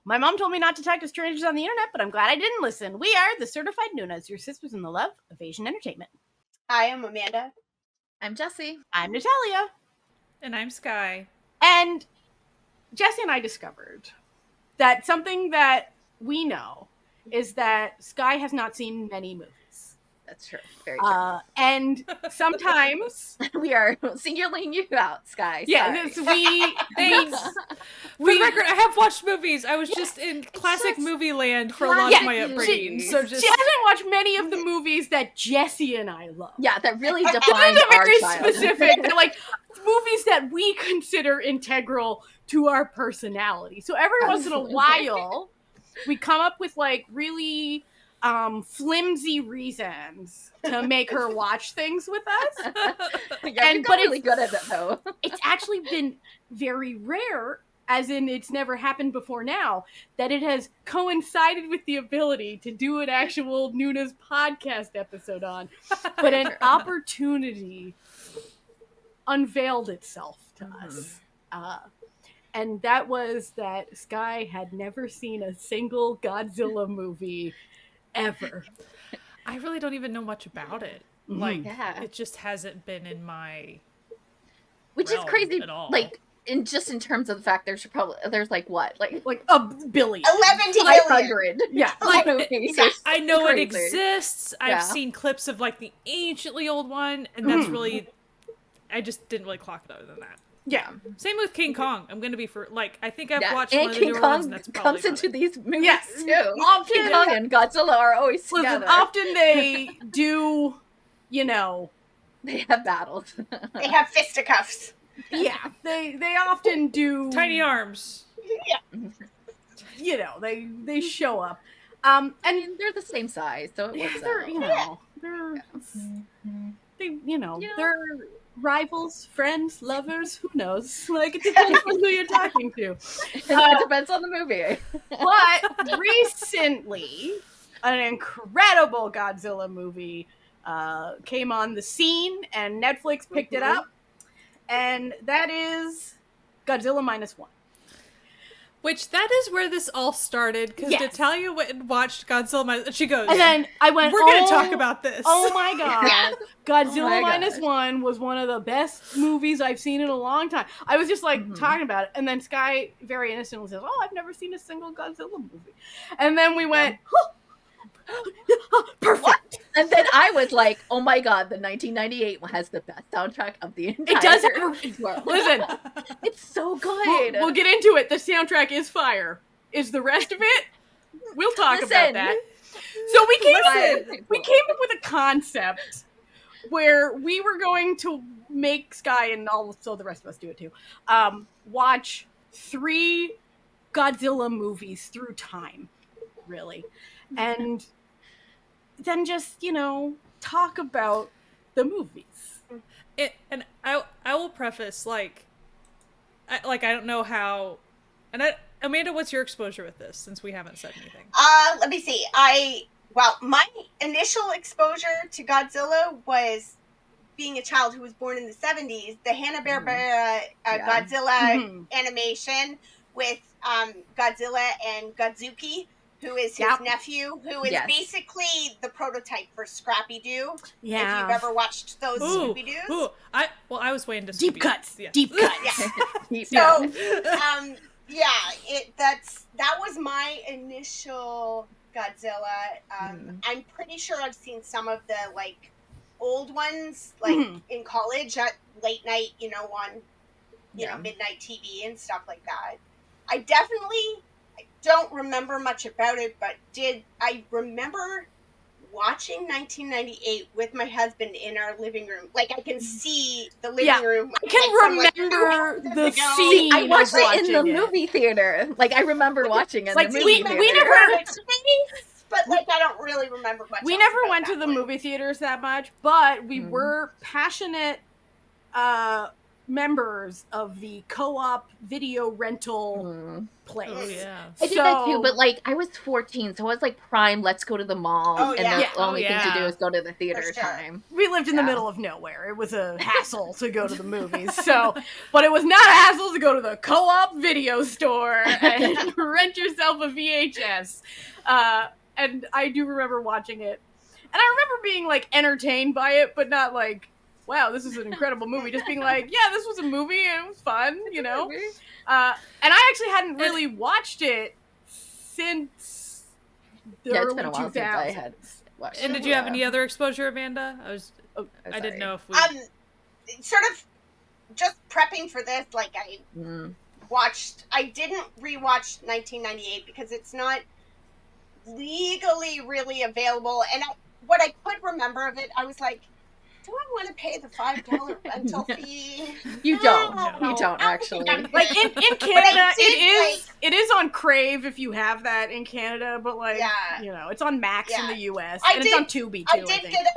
My mom told me not to talk to strangers on the internet, but I'm glad I didn't listen. We are the Certified Noonas, your sisters in the love of Asian entertainment. I am Amanda. I'm Jessie. I'm Natalia. And I'm Sky. And Jessie and I discovered that something that we know is that Sky has not seen many movies. That's true. Very true. And sometimes we are singling you out, Sky. Yeah, Thanks. For the record, I have watched movies. I was just in classic movie land for a lot of my upbringing. She hasn't watched many of the movies that Jessie and I love. Yeah, that really defines our very childhood. specific. They're like movies that we consider integral to our personality. So every once in a while, we come up with like really flimsy reasons to make her watch things with us. Yeah, but really good at it though. It's actually been very rare, as in it's never happened before now, that it has coincided with the ability to do an actual Noonas podcast episode on. But an opportunity unveiled itself to us. And that was that Sky had never seen a single Godzilla movie ever. I really don't even know much about it. Like, it just hasn't been in my which is crazy at all. Like in terms of the fact there's like what like a billion 11,500 yeah like I know it exists. I've seen clips of like the anciently old one, and that's really I just didn't really clock it other than that. Yeah. Same with King Kong. I'm gonna be I think I've watched and one of the King newer Kong ones, and that's comes into these movies too. Often, King Kong and Godzilla are always together. Often they do, they have battles. They have fisticuffs. Yeah, they often do tiny arms. Yeah. They show up. And they're the same size, so it works out. They're rivals, friends, lovers, who knows? Like, it depends on who you're talking to. It depends on the movie. But recently, an incredible Godzilla movie came on the scene, and Netflix picked it up, and that is Godzilla Minus One. Which, that is where this all started, because Natalia went and watched Godzilla Minus One. She goes, and then I went, we're going to talk about this. Oh my god. Godzilla Minus One was one of the best movies I've seen in a long time. I was just talking about it, and then Sky very innocently says, I've never seen a single Godzilla movie. And then we went, perfect. What? And then I was like, oh my god, the 1998 one has the best soundtrack of the entire It does have listen, it's so good. We'll get into it. The soundtrack is fire. Is the rest of it? We'll talk about that. So we came up with a concept where we were going to make Sky, and also the rest of us do it too, watch 3 Godzilla movies through time, really. And then just, talk about the movies. And I will preface, I don't know how... And Amanda, what's your exposure with this, since we haven't said anything? Let me see. My initial exposure to Godzilla was being a child who was born in the 70s. The Hanna-Barbera Godzilla animation with Godzilla and Godzuki, who is his nephew, who is basically the prototype for Scrappy-Doo. Yeah. If you've ever watched those Scooby-Doos. I was way into Deep cuts. Yeah. Deep cuts. So, that was my initial Godzilla. I'm pretty sure I've seen some of the old ones in college at late night, on midnight TV and stuff like that. I don't remember much about it, but I remember watching 1998 with my husband in our living room. I can see the living room. I can remember the scene. I watched it in the movie theater. I remember watching it in the movie theater. We never... But I don't really remember much. We never went to the movie theaters that much, but we were passionate members of the co-op video rental place. Oh, yeah. I did that too, but like I was 14, so I was like prime. Let's go to the mall, and the only thing to do is go to the theater time. We lived in the middle of nowhere. It was a hassle to go to the movies. So, but it was not a hassle to go to the co-op video store and rent yourself a VHS. And I do remember watching it, and I remember being like entertained by it, but not like, wow, this is an incredible movie. Just being like, yeah, this was a movie. It was fun, you know? And I actually hadn't really watched it since the early 2000s. Since I had watched it. And did you have any other exposure, Amanda? I didn't know if we... sort of just prepping for this, like I didn't rewatch 1998 because it's not legally really available. And what I could remember of it, I was like, do I want to pay the $5 rental fee? You don't. No. You don't actually. Like in Canada, it is on Crave if you have that in Canada, but like you know, it's on Max in the US, and it's on Tubi too. I did get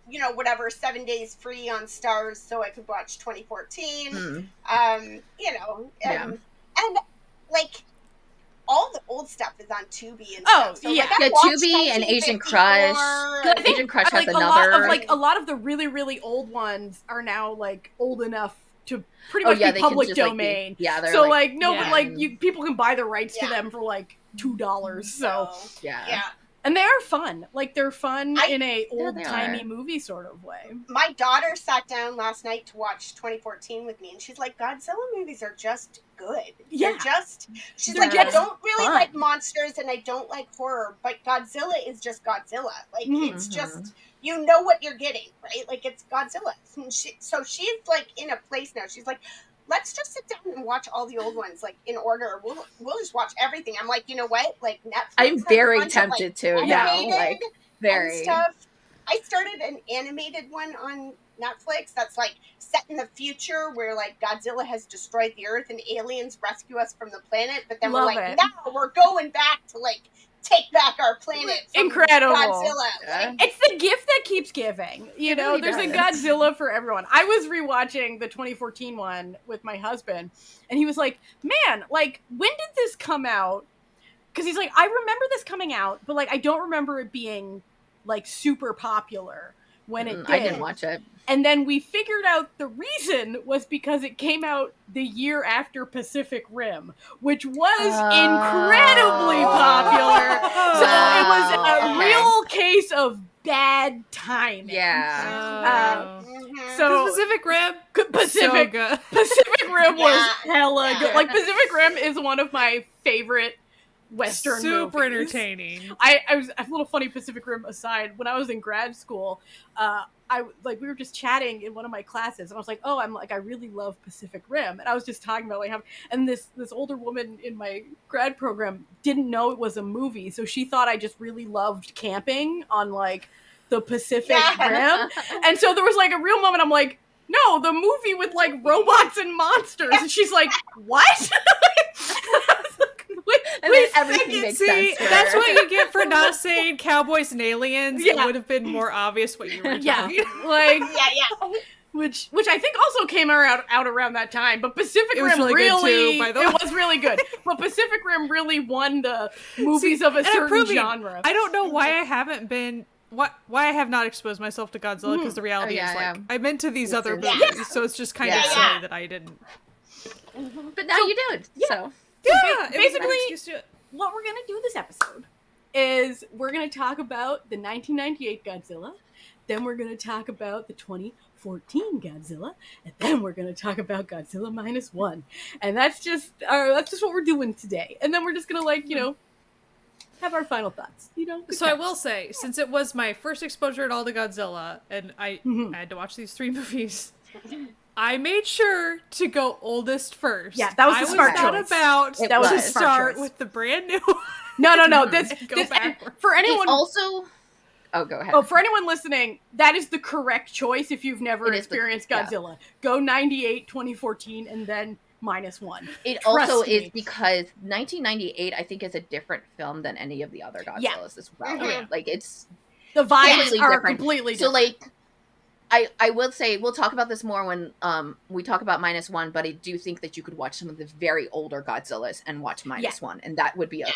you know, whatever, 7 days free on Stars, so I could watch 2014. You know, and like. All the old stuff is on Tubi and stuff. So, like, Tubi and Asian Crush. Asian Crush has another. A lot of the really, really old ones are now like old enough to pretty much be public domain. So people can buy the rights to them for like $2. So and they are fun. Like they're fun in a old-timey movie sort of way. My daughter sat down last night to watch 2014 with me, and she's like, Godzilla movies are just good. Yeah. She's like, I don't really like monsters and I don't like horror, but Godzilla is just Godzilla. Like, it's just, you know what you're getting, right? Like, it's Godzilla. And so she's like in a place now. She's like, let's just sit down and watch all the old ones, like, in order. We'll just watch everything. I'm like, you know what? Like, Netflix. I'm very tempted to now. Like, very. Stuff. I started an animated one on Netflix that's, like, set in the future where, like, Godzilla has destroyed the Earth and aliens rescue us from the planet. But then we're like, now we're going back to, like, take back our planet from Incredible. Godzilla. Like, it's the gift that keeps giving. You know, there's a Godzilla for everyone. I was rewatching the 2014 one with my husband, and he was like, man, like, when did this come out? Because he's like, I remember this coming out, but, like, I don't remember it being, like, super popular when it did. I didn't watch it. And then we figured out the reason was because it came out the year after Pacific Rim, which was incredibly popular. So it was a real case of bad timing. Yeah. So Pacific Rim, So good. Pacific Rim was hella good. Like, Pacific Rim is one of my favorite Western super movies. Entertaining. I was a little funny. Pacific Rim aside, when I was in grad school, we were just chatting in one of my classes, and I was like, "Oh, I really love Pacific Rim," and I was just talking about and this older woman in my grad program didn't know it was a movie, so she thought I just really loved camping on like the Pacific Rim, and so there was like a real moment. I'm like, "No, the movie with like robots and monsters," and she's like, "What?" And then everything makes sense. That's what you get for not saying cowboys and aliens. It would have been more obvious what you were talking about. Which I think also came out around that time. But Pacific Rim really good too, by the way. It was really good. But Pacific Rim really won the movies of a certain genre. I don't know why I haven't been. Why I have not exposed myself to Godzilla, because the reality is like I'm into these other movies, so it's just kind of silly that I didn't. But now you do. So. Yeah, basically, what we're going to do this episode is we're going to talk about the 1998 Godzilla, then we're going to talk about the 2014 Godzilla, and then we're going to talk about Godzilla Minus One. And that's just what we're doing today. And then we're just going to, like, you know, have our final thoughts, you know? So I will say, since it was my first exposure at all to Godzilla, and I had to watch these 3 movies, I made sure to go oldest first. Yeah, that was the smart choice. I was not about to start with the brand new one. No. This for anyone also. Oh, go ahead. Oh, for anyone listening, that is the correct choice if you've never experienced Godzilla. Go 98, 2014, and then Minus One. It also is because 1998, I think, is a different film than any of the other Godzillas as well. Like, it's the vibes are completely different. So, like, I will say, we'll talk about this more when we talk about Minus One, but I do think that you could watch some of the very older Godzillas and watch Minus One, and that would be a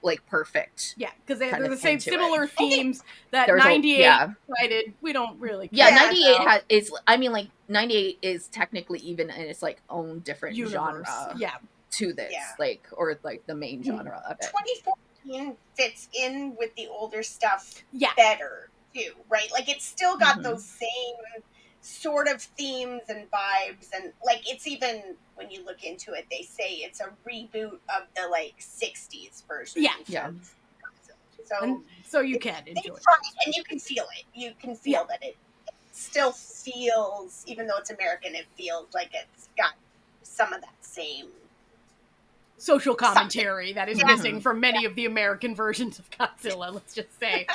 like perfect. Yeah, because they're the same similar themes that There's 98 cited. We don't really care. Yeah, 98 is, I mean, like 98 is technically even in its like own different genre. Yeah. To this, like, or like the main genre of it. 2014 fits in with the older stuff better too, right? Like it's still got those same sort of themes and vibes, and like it's even when you look into it, they say it's a reboot of the like 60s version. Yeah. So you can enjoy it, and you can feel it. You can feel that it still feels, even though it's American, it feels like it's got some of that same social commentary that is missing from many of the American versions of Godzilla, let's just say.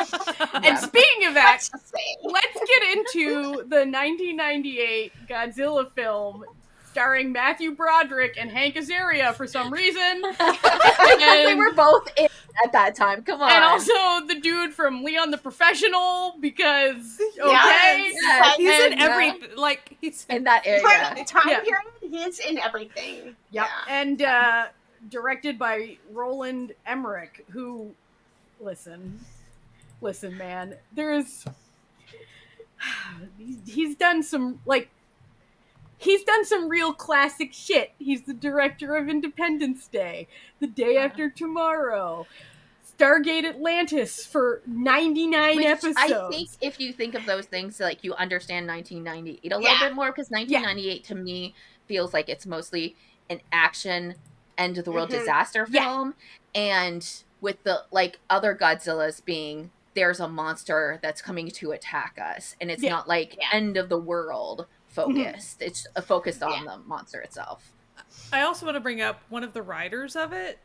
And speaking of that, let's get into the 1998 Godzilla film starring Matthew Broderick and Hank Azaria for some reason. They were both in at that time. Come on. And also the dude from Leon the Professional, because he's in every he's in that area. Time period, he's in everything. Yep. And directed by Roland Emmerich, who, listen, man, there's, he's done some real classic shit. He's the director of Independence Day, The Day After Tomorrow, Stargate Atlantis for 99 episodes. I think if you think of those things, like, you understand 1998 a little bit more, because 1998 to me feels like it's mostly an action end of the world disaster film, and with the like other Godzillas being there's a monster that's coming to attack us, and it's not like end of the world focused. It's focused on the monster itself. I also want to bring up one of the writers of it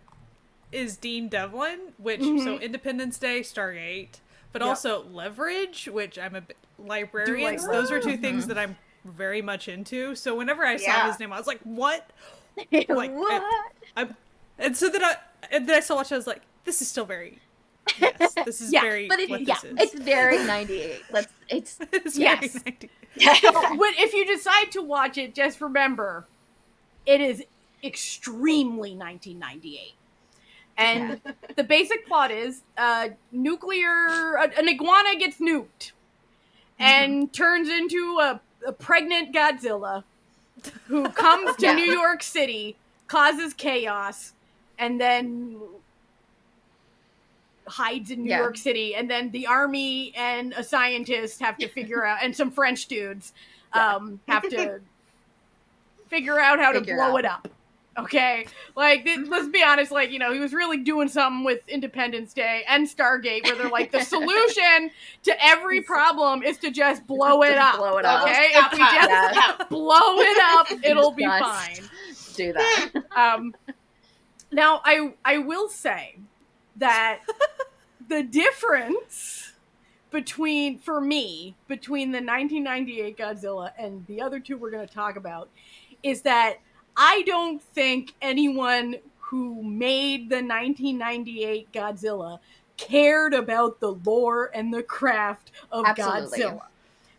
is Dean Devlin, which so Independence Day, Stargate, but also Leverage, which I'm a librarian. Those are two things that I'm very much into. So whenever I saw his name, I was like, what? Like, what? And then I still watched it, I was like, this is still very, this is very, but it's very 98. It's very 98. But if you decide to watch it, just remember, it is extremely 1998. And the basic plot is an iguana gets nuked and turns into a pregnant Godzilla who comes to New York City, causes chaos, and then hides in New York City. And then the army and a scientist have to figure out, and some French dudes have to figure out how to blow it up. Okay? Like, let's be honest, like, you know, he was really doing something with Independence Day and Stargate, where they're like, the solution to every problem is to just blow it up. Blow it up. Okay? If we just blow it up, it'll be fine. Do that. Now, I will say that the difference between the 1998 Godzilla and the other two we're going to talk about is that I don't think anyone who made the 1998 Godzilla cared about the lore and the craft of Godzilla.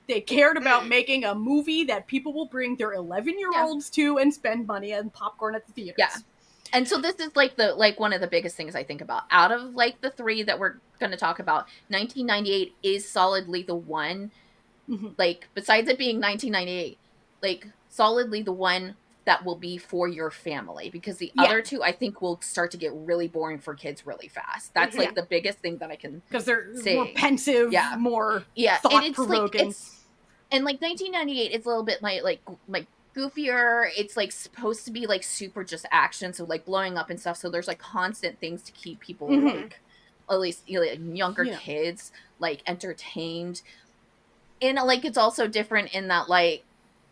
They cared about making a movie that people will bring their 11-year-olds to and spend money on popcorn at the theaters. Yeah. And so this is like one of the biggest things I think about. Out of like the three that we're going to talk about, 1998 is solidly the one, like, besides it being 1998, like, solidly the one that will be for your family, because the other two I think will start to get really boring for kids really fast. That's like the biggest thing that I can, because they're more pensive, more thought-provoking. And like 1998 is a little bit like goofier. It's like supposed to be like super just action, so like blowing up and stuff, so there's like constant things to keep people like, at least, you know, like younger kids like entertained. And like it's also different in that like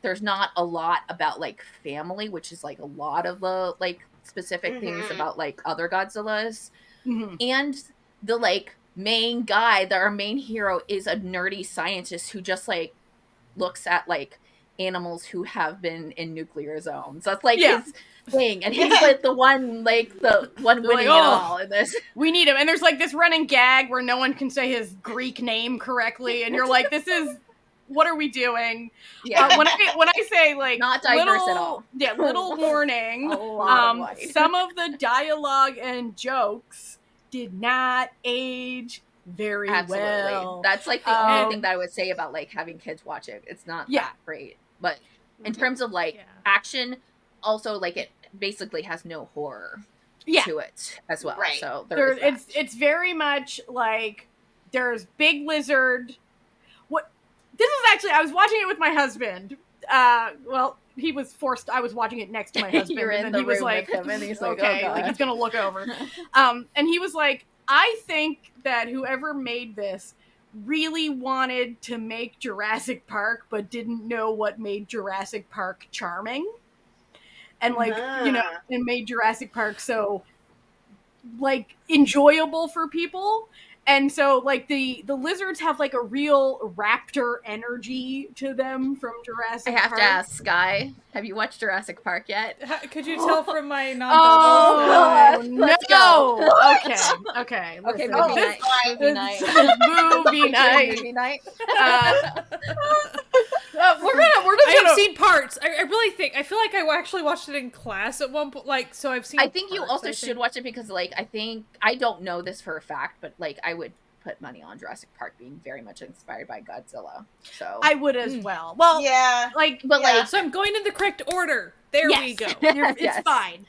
there's not a lot about like family, which is like a lot of the like specific things about like other Godzillas. And the like main guy, our main hero, is a nerdy scientist who just like looks at like animals who have been in nuclear zones. That's like his thing, and he's like the one winning like, it all in this. We need him, and there's like this running gag where no one can say his Greek name correctly, and you're like, this is what are we doing? Yeah. When I say like not diverse little, at all. Yeah, little warning. Some of the dialogue and jokes did not age very well. That's like the only thing that I would say about like having kids watch it. It's not that great. But in terms of like action, also like it basically has no horror to it as well. Right. So it's very much like there's big lizard. This is actually, I was watching it with my husband. Well, he was forced. I was watching it next to my husband, and he was like, and he's like, okay, oh, like he's gonna look over. And he was like, I think that whoever made this really wanted to make Jurassic Park, but didn't know what made Jurassic Park charming, and like and made Jurassic Park so like enjoyable for people. And so, like, the lizards have, like, a real raptor energy to them from Jurassic Park. I have to ask, Sky, have you watched Jurassic Park yet? Could you tell from my non-verbal no! Okay. Okay, movie night. Movie night. I've seen parts. I really think, I feel like I actually watched it in class at one point, like, so I've seen I think you also should watch it because, like, I don't know this for a fact, but, like, I would put money on Jurassic Park being very much inspired by Godzilla. So I would as well. Well, so I'm going in the correct order. There we go. It's fine.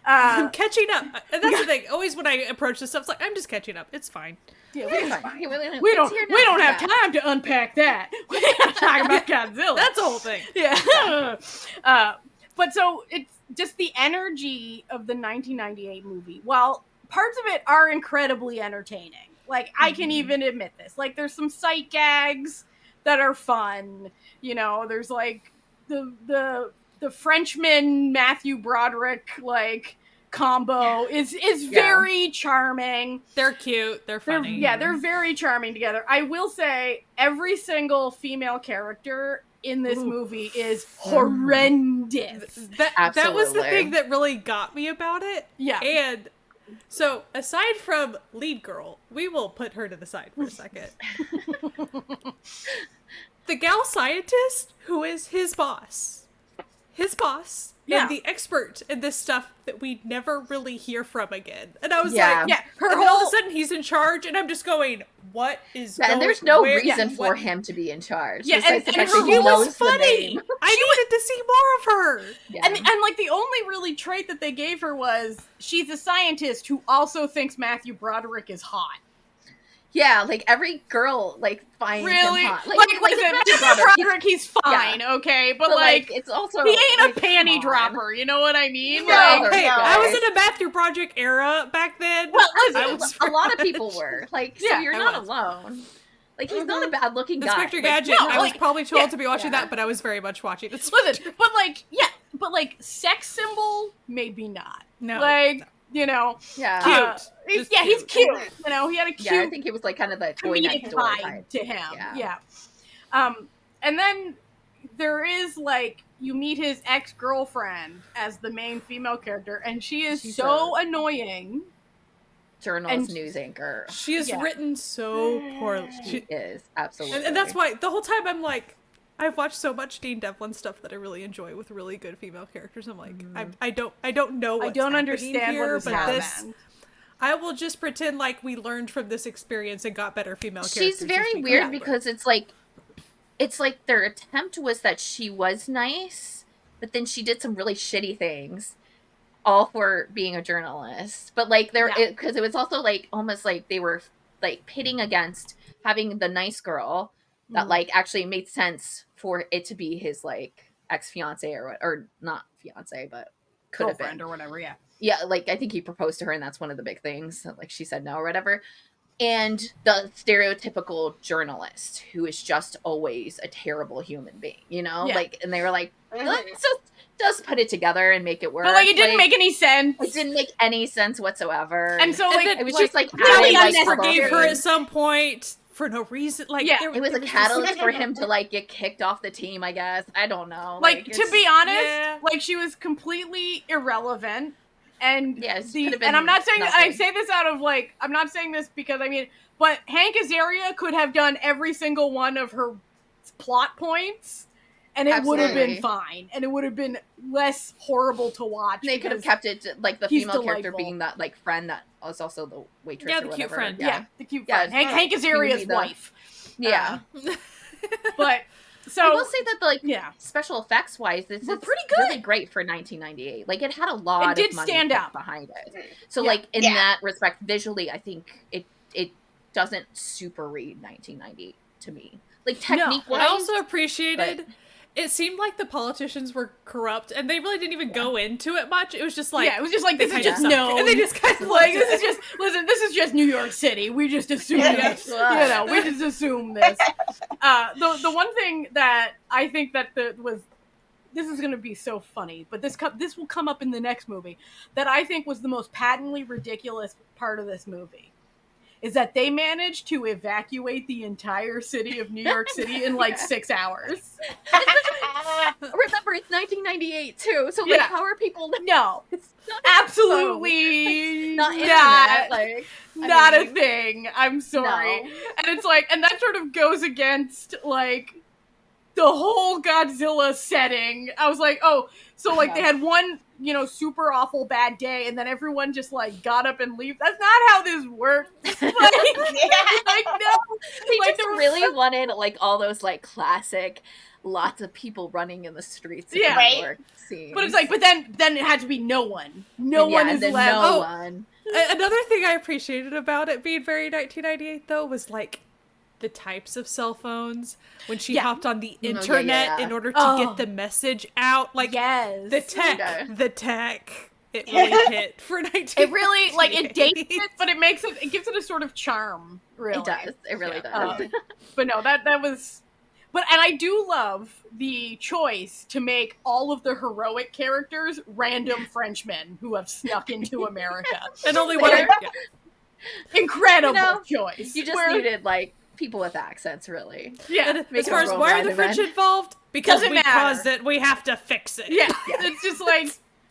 I'm catching up. And that's the thing. Always when I approach this stuff, it's like, I'm just catching up. It's fine. Yeah, we don't have time to unpack that. We're talking about Godzilla. That's the whole thing. Yeah. But so it's just the energy of the 1998 movie. While parts of it are incredibly entertaining. Like, I can even admit this. Like, there's some sight gags that are fun. You know, there's like the Frenchman Matthew Broderick like combo is very charming. They're cute. They're funny. They're very charming together. I will say every single female character in this movie is horrendous. That was the thing that really got me about it. Yeah. And so, aside from lead girl, we will put her to the side for a second. The gal scientist who is his boss, and the expert in this stuff that we never really hear from again. And I was like, all of a sudden he's in charge, and I'm just going, what is going on? And there's no reason for him to be in charge. Yeah, and she was funny. I needed to see more of her. Yeah. And like the only really trait that they gave her was she's a scientist who also thinks Matthew Broderick is hot. Yeah, like every girl like finds him hot. Matthew Broderick, he's fine, okay, but like it's also he ain't a panty dropper. You know what I mean? I was in a Matthew Broderick era back then. Well, listen, a lot of people were like, so you're not alone. Like, he's not a bad looking guy. Inspector Gadget. I was probably told to be watching that, but I was very much watching it. Listen, but like sex symbol, maybe not. No, like. You know, cute. He's cute. You know, he had a cute. Yeah, I think he was like kind of the toy next door type to him. Yeah. And then there is like you meet his ex-girlfriend as the main female character, and she's so annoying. Journalist, news anchor. She is written so poorly. She is absolutely, and that's why the whole time I'm like, I've watched so much Dean Devlin stuff that I really enjoy with really good female characters. I'm like, I don't know what's understand here, what but this, I will just pretend like we learned from this experience and got better female characters. She's very weird because it's like their attempt was that she was nice, but then she did some really shitty things, all for being a journalist. But like because it was also like almost like they were like pitting against having the nice girl that like actually made sense for it to be his like ex-fiance or not fiance, but could have been or whatever. Yeah, like I think he proposed to her, and that's one of the big things. Like she said no or whatever. And the stereotypical journalist who is just always a terrible human being, you know? Like, and they were like, let's just put it together and make it work. But like it didn't make any sense. It didn't make any sense whatsoever. And so like it was just like really forgave her at some point. For no reason, like it was a catalyst for him to like get kicked off the team. I guess I don't know. Like to be honest, like she was completely irrelevant, and and I'm not saying I say this out of like I'm not saying this because I mean, but Hank Azaria could have done every single one of her plot points, and it would have been Absolutely. fine, and it would have been less horrible to watch. They could have kept it like the he's female character delightful. being that like friend that was also the waitress. Yeah, or the cute whatever. friend. Yeah, the cute Yeah, friend. Hank Azaria's the- wife. Yeah. But so I will say that like yeah, special effects wise, this We're is pretty good. really great for 1998. Like it had a lot It did of money stand put out. behind it. Mhm. So Yeah. like in Yeah. that respect, visually, I think it doesn't super read 1998 to me. Like technique What I wise, also appreciated, it seemed like the politicians were corrupt, and they really didn't even go into it much. It was just like, yeah, it was just like they this is kinda just suck. no, and they just kind of like this is just listen. This is just New York City. We just assume this. You know, we just assume this. The one thing that I think that this is going to be so funny, but this will come up in the next movie that I think was the most patently ridiculous part of this movie is that they managed to evacuate the entire city of New York City in like 6 hours. remember it's 1998 too. So like, Yeah. how are people? No, It's not absolutely not not. internet. Like Not mean, a thing. I'm sorry. no. And it's like, and that sort of goes against like the whole Godzilla setting. I was like, oh, so like they had one, you know, super awful bad day, and then everyone just like got up and leave. That's not how this works. Like, like no, They like, just there were- really wanted like all those like classic, lots of people running in the streets. Of Yeah. New Right. York scenes. But it's like, but then it had to be no one. No And one yeah, is and then left. No Oh. one. Another thing I appreciated about it being very 1998 though was like the types of cell phones when she Yeah. hopped on the yeah, internet yeah. in order to Oh. get the message out. Like Yes. the tech, Yeah. it really hit for 1998. It really like it dates it, but it gives it a sort of charm. Really, It does. It really Yeah. does. But no, that was. But and I do love the choice to make all of the heroic characters random Frenchmen who have snuck into America. And only one. They're- Yeah. Incredible You know, choice. You just Where- needed like people with accents, really. yeah, And Make as far it as roll why are right the French event. involved? Because Doesn't we matter. caused it. We have to fix it. yeah. Yeah. It's just like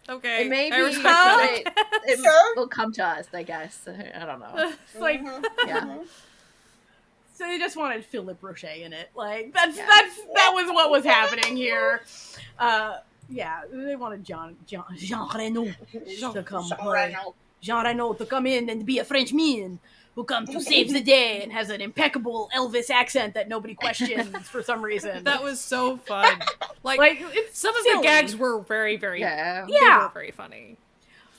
Okay. It may I be respect that that. it Sure. will come to us, I guess. I don't know. it's like Mhm, Yeah. mhm. so they just wanted Philippe Rocher in it. Like that was what was happening here. Yeah, they wanted Jean Reno to come play. Jean Reno to come in and be a Frenchman who comes to save the day and has an impeccable Elvis accent that nobody questions for some reason. That was so fun. Like it's some of silly. the gags were very, very, Yeah. they Yeah. were very funny.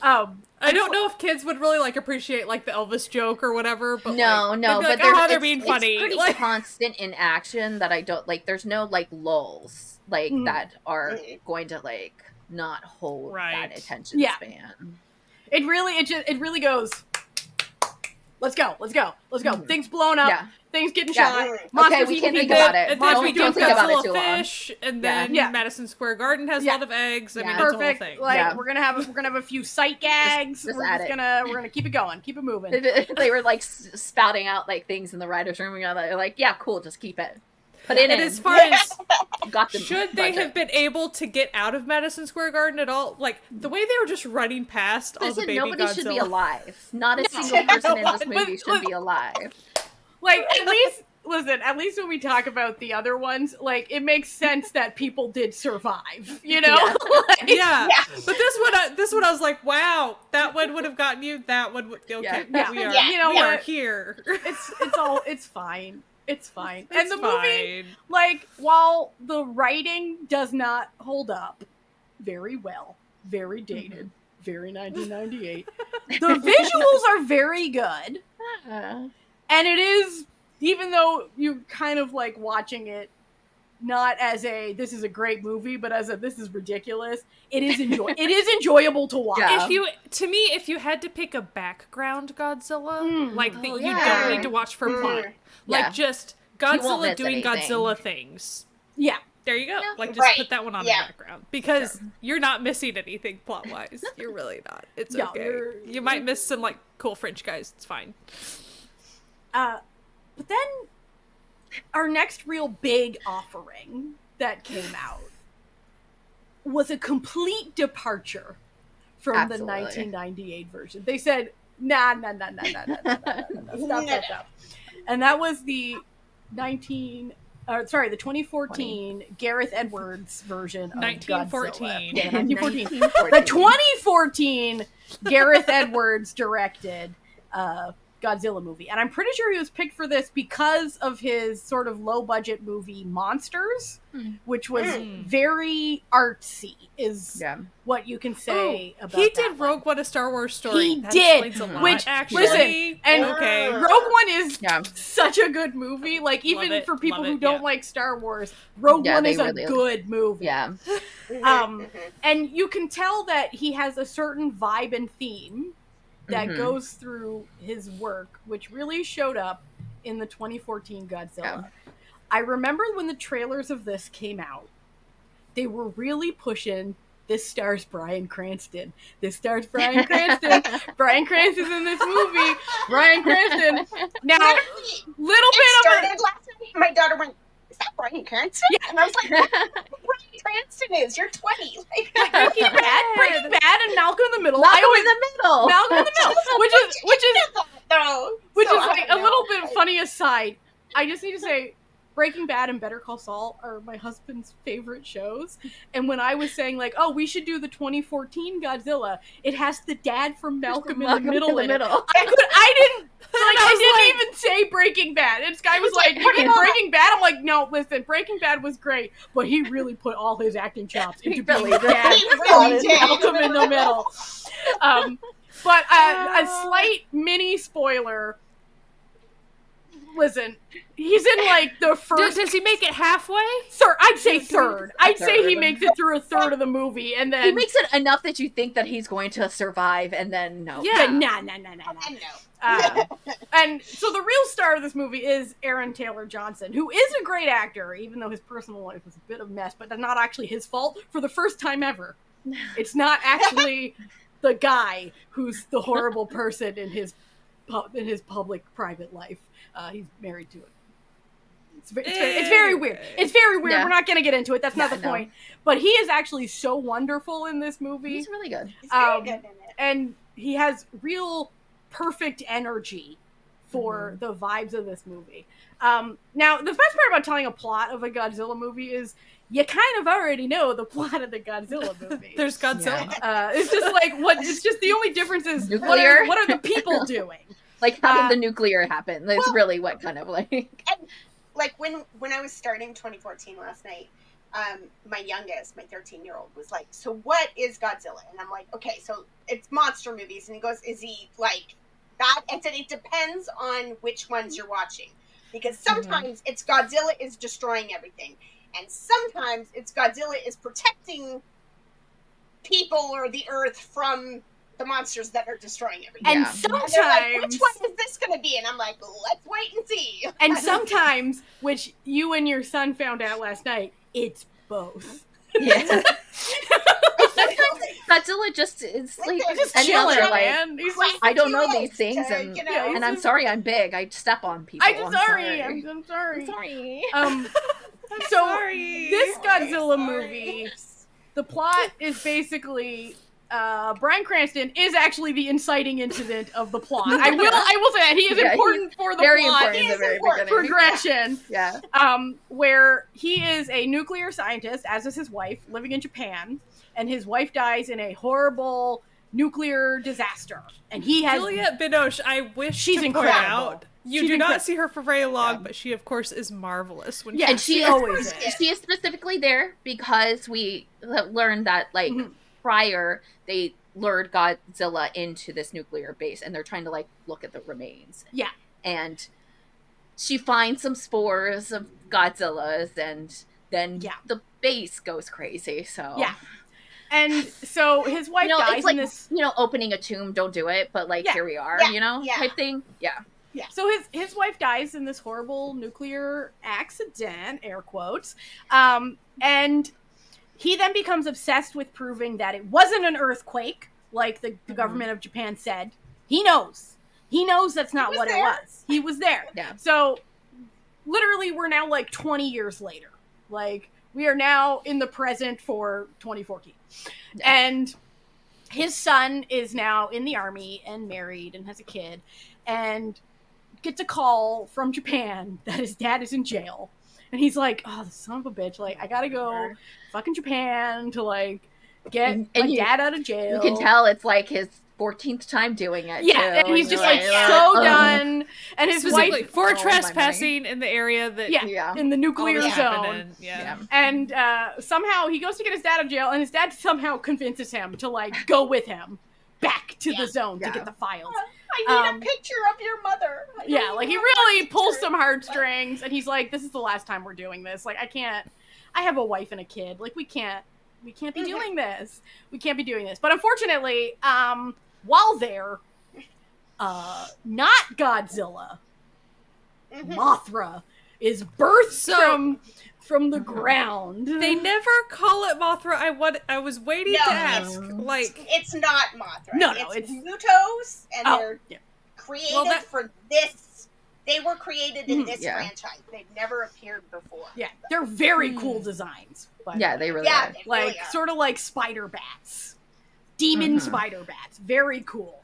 I I don't know if kids would really like appreciate like the Elvis joke or whatever, but No, like, no, they'd be but like, there's they're it's, being funny. It's pretty Like, constant in action that I don't like. There's no like lulls like Mhm. that are Mhm. going to like not hold Right. that attention Yeah. span. it really goes. Let's go. Mhm. Things blown up. Yeah. Things getting Yeah. shot. Okay, Monsters we eating can think people. about it. and then Don't- we do don't think about it Godzilla too long. fish, and Yeah. then Yeah. Madison Square Garden has Yeah. a lot of eggs. I Yeah. mean, that's Perfect. the whole thing. Like Yeah. we're gonna have a few sight gags. Just we're add just it. gonna keep it going. Keep it moving. They were like spouting out like things in the writers' room. You know, they're like, yeah, cool, just keep it. Put it And in. as far as Got the should they budget. have been able to get out of Madison Square Garden at all? Like the way they were just running past all the Listen, baby nobody Godzilla. should be alive. Not a No. single person in this But- movie should be alive. Like at least listen, at least when we talk about the other ones, like it makes sense that people did survive. You know? Yeah. Like, Yeah. Yeah. But this one I was like, wow, that one would have gotten you. That one would. Okay, Yeah. we are. Yeah. You know we are what? here. It's fine. It's fine. And It's the movie, fine. like, while the writing does not hold up very well, very dated, very 1998, the visuals are very good. And it is, even though you kind of like watching it not as a this is a great movie, but as a this is ridiculous, it is enjoyable to watch. Yeah. If you had to pick a background Godzilla, Mm. like that Oh, you yeah. don't need to watch for Mm. plot, Yeah. like just won't Godzilla miss doing anything. Godzilla things. Yeah. There you go. Yeah. Like just Right. put that one on Yeah. the background because you're not missing anything plot wise. You're really not. It's No, okay. you're- You might miss some like cool French guys. It's fine. But then our next real big offering that came out was a complete departure from the Absolutely. 1998 version. They said, nah, stop. And that was the the 2014 Gareth Edwards version of 1914. Godzilla. Yeah, 1914. The 2014 Gareth Edwards directed Godzilla movie. And I'm pretty sure he was picked for this because of his sort of low-budget movie Monsters, which was very artsy, is what you can say about he that did one. Rogue One, A Star Wars Story. He That did, explains a lot, which, actually. listen, and okay. Rogue One is such a good movie. Like, even for people who don't like Star Wars, Rogue One is a good movie. Yeah. And you can tell that he has a certain vibe and theme that goes through his work, which really showed up in the 2014 Godzilla. Yeah. I remember when the trailers of this came out, they were really pushing, this stars Bryan Cranston. This stars Bryan Cranston. Bryan Cranston's in this movie. Bryan Cranston. Now, little bit of last night, my daughter went, is that Bryan Cranston? Yeah. And I was like, Bryan Cranston is. You're 20. Like Breaking Bad, and Malcolm in the Middle. Malcolm in the Middle, which is like a little bit funny aside. I just need to say, Breaking Bad and Better Call Saul are my husband's favorite shows. And when I was saying, like, oh, we should do the 2014 Godzilla, it has the dad from Malcolm in the Middle in it. I didn't even say Breaking Bad. And this guy was like, you mean Breaking Bad? I'm like, no, listen, Breaking Bad was great, but he really put all his acting chops into being dad Malcolm in the Middle. But a slight mini spoiler. Listen, he's in like the first. Does he make it halfway? Sir, I'd say third. I'd say he makes it through a third of the movie, and then he makes it enough that you think that he's going to survive, and then no. Yeah, no. And so the real star of this movie is Aaron Taylor Johnson, who is a great actor, even though his personal life was a bit of a mess, but that's not actually his fault. For the first time ever, it's not actually the guy who's the horrible person in his public private life. He's married to it. It's very weird. It's very weird. Yeah. We're not going to get into it. That's not the point. But he is actually so wonderful in this movie. He's really good. He's very good in it. And he has real perfect energy for the vibes of this movie. Now, the best part about telling a plot of a Godzilla movie is you kind of already know the plot of the Godzilla movie. There's Godzilla. Yeah. It's just like it's just the only difference is nuclear. What are the people doing? Like, how did the nuclear happen? That's really what kind of like... And, like, when I was starting 2014 last night, my youngest, my 13-year-old, was like, so what is Godzilla? And I'm like, okay, so it's monster movies. And he goes, is he, like, that? And said, it depends on which ones you're watching. Because sometimes it's Godzilla is destroying everything. And sometimes it's Godzilla is protecting people or the earth from the monsters that are destroying everything. And sometimes, like, which one is this going to be? And I'm like, let's wait and see. And sometimes, which you and your son found out last night, it's both. Yeah. Godzilla just is like just chilling, man. He's like, I don't know these things, and and I'm sorry, I'm big. I step on people. I'm sorry. I'm sorry. So this Godzilla movie, the plot is basically. Bryan Cranston is actually the inciting incident of the plot. I will say that he is important for the plot. He is important progression. Yeah. Where he is a nuclear scientist, as is his wife, living in Japan, and his wife dies in a horrible nuclear disaster. And he has Juliette Binoche. I wish she's to incredible. Point out, you do not see her for very long, but she, of course, is marvelous. When and she always is. She is specifically there because we learned that, like. Prior, they lured Godzilla into this nuclear base, and they're trying to, like, look at the remains. Yeah. And she finds some spores of Godzillas, and then the base goes crazy, so... Yeah. And so his wife dies it's like, in this... opening a tomb, don't do it, but, like, here we are, type thing. Yeah. Yeah. So his wife dies in this horrible nuclear accident, air quotes, and... He then becomes obsessed with proving that it wasn't an earthquake, like the government of Japan said. He knows. He knows that's not what it was. He was there. Yeah. So, literally, we're now, like, 20 years later. Like, we are now in the present for 2014. Yeah. And his son is now in the army and married and has a kid. And gets a call from Japan that his dad is in jail. And he's like, oh, the son of a bitch, like, I gotta go fucking Japan to, like, get my dad out of jail. You can tell it's, like, his 14th time doing it, too. And he's just, like, so done. And his wife... for trespassing in the area that... in the nuclear zone. Yeah. And somehow he goes to get his dad out of jail, and his dad somehow convinces him to, like, go with him back to the zone to get the files. I need a picture of your mother. Like, he really pulls some heartstrings, and he's like, this is the last time we're doing this. Like, I have a wife and a kid. Like, we can't be doing this. We can't be doing this. But unfortunately, while there, not Godzilla, Mothra is birthed from the ground. They never call it Mothra. I was waiting to ask. It's not Mothra. No, it's Mutos, and they're created for this. They were created in this franchise. They've never appeared before. Yeah, they're very cool designs. They really are. Sort of like spider bats. Demon spider bats. Very cool.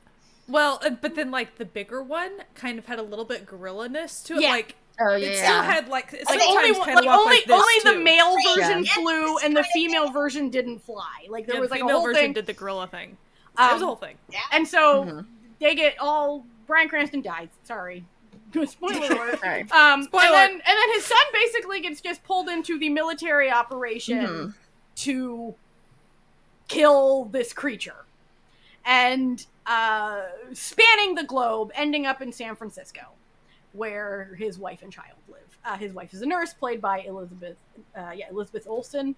Well, but then, like, the bigger one kind of had a little bit gorilla-ness to it. Yeah. Like, it still had, like, only the too. male version flew, and the female version didn't fly. Like, there was, like, a whole thing. The female version did the gorilla thing. It was a whole thing. Yeah. And so, they get all... Bryan Cranston died. Sorry. Spoiler alert. Sorry. And then his son basically gets just pulled into the military operation to kill this creature. And spanning the globe, ending up in San Francisco, where his wife and child live. His wife is a nurse, played by Elizabeth Olsen.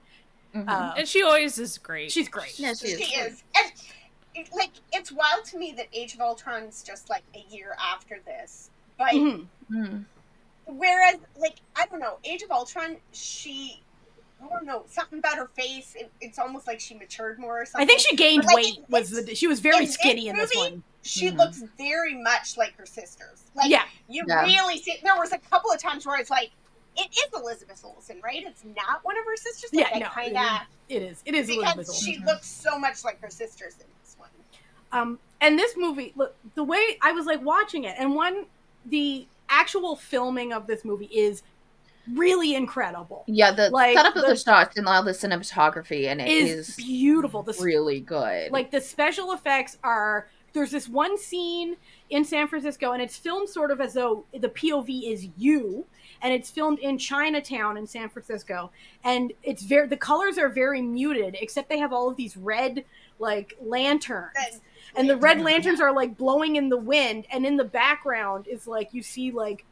And she always is great. She's great. Yeah, she is. And, like, it's wild to me that Age of Ultron's just, like, a year after this. But, whereas, like, I don't know, Age of Ultron, I don't know, something about her face, it's almost like she matured more or something. I think she gained weight. She was very skinny in this one. She looks very much like her sisters. Like, you really see, there was a couple of times where it's like, it is Elizabeth Olsen, right? It's not one of her sisters? Like, it is Elizabeth Olsen. She looks so much like her sisters in this one. And this movie, look, the way I was, like, watching it, and the actual filming of this movie is really incredible. Yeah, the setup of the shots and all the cinematography, and it is beautiful. Really good. Like, the special effects there's this one scene in San Francisco, and it's filmed sort of as though the POV is you, and it's filmed in Chinatown in San Francisco, and it's the colors are very muted, except they have all of these red, like, lanterns. And the red lanterns are, like, blowing in the wind, and in the background is, like, you see, like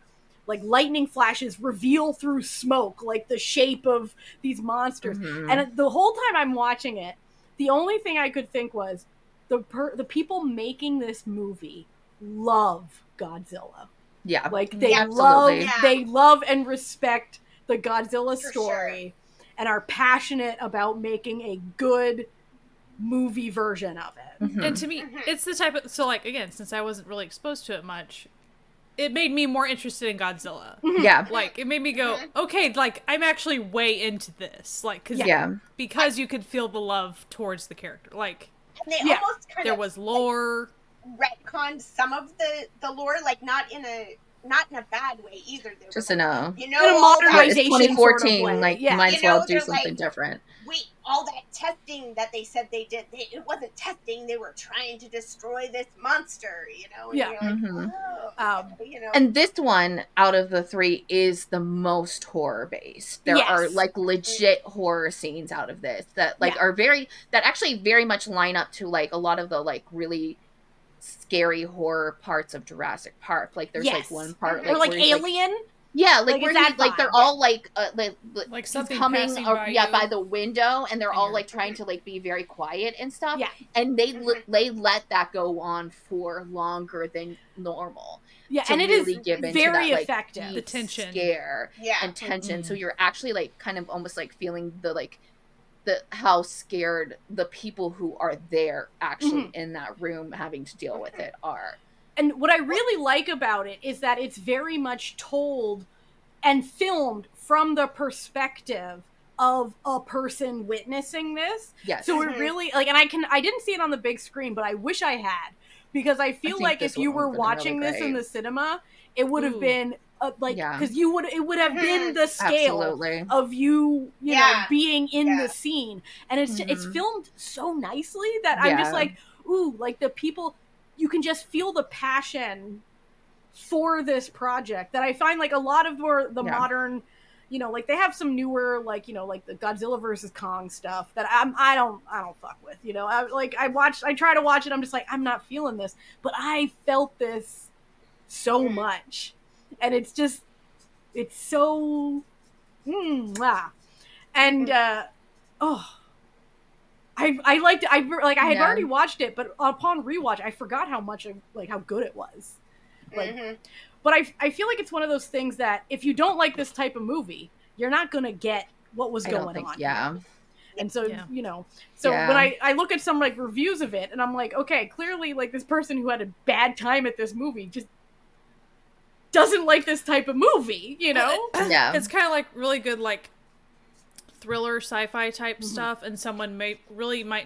lightning flashes reveal through smoke, like, the shape of these monsters. And the whole time I'm watching it, the only thing I could think was the people making this movie love Godzilla. Yeah. Like, they love and respect the Godzilla story and are passionate about making a good movie version of it. And to me, it's the type of, so, like, again, since I wasn't really exposed to it much, it made me more interested in Godzilla. Yeah. Like, it made me go, okay, like, I'm actually way into this. Like, because you could feel the love towards the character. Like, and they almost kind there was lore. Like, retconned some of the lore, like, not in a bad way either. Just in a, in a modernization. It's 2014, sort of like, might as well do something different. Wait, all that testing that they said they did, it wasn't testing, they were trying to destroy this monster, you know? And you're like, you know. And this one, out of the three, is the most horror-based. There are, like, legit horror scenes out of this that, like, are that actually very much line up to, like, a lot of the, like, really scary horror parts of Jurassic Park. Like, there's, like, one part, like, or, like, Alien? Like, yeah, like, where they're all, like something coming by by the window, and they're all, like, trying to, like, be very quiet and stuff. Yeah. And they let that go on for longer than normal. Yeah, and it really is give into very that, effective. Like, the tension. Scare and tension. So you're actually, like, kind of almost, like, feeling how scared the people who are there actually in that room having to deal with it are. And what I really like about it is that it's very much told and filmed from the perspective of a person witnessing this. Yes. So it really, like, and I didn't see it on the big screen, but I wish I had, because I feel like if you were watching this in the cinema, it would have been because it would have been the scale of you know, being in the scene, and it's filmed so nicely that I'm just like, ooh, like the people, you can just feel the passion for this project that I find like a lot of the modern, you know, like they have some newer, like, you know, like the Godzilla versus Kong stuff that I don't fuck with, you know. I try to watch it, I'm just like, I'm not feeling this, but I felt this so much, and it's so and I liked it. I had already watched it, but upon rewatch I forgot how much how good it was. But I feel like it's one of those things that if you don't like this type of movie, you're not gonna get what was going on. And so, you know, when I look at some like reviews of it, and I'm like, okay, clearly like this person who had a bad time at this movie just doesn't like this type of movie, you know? It's kind of like really good, like thriller sci-fi type stuff, and someone might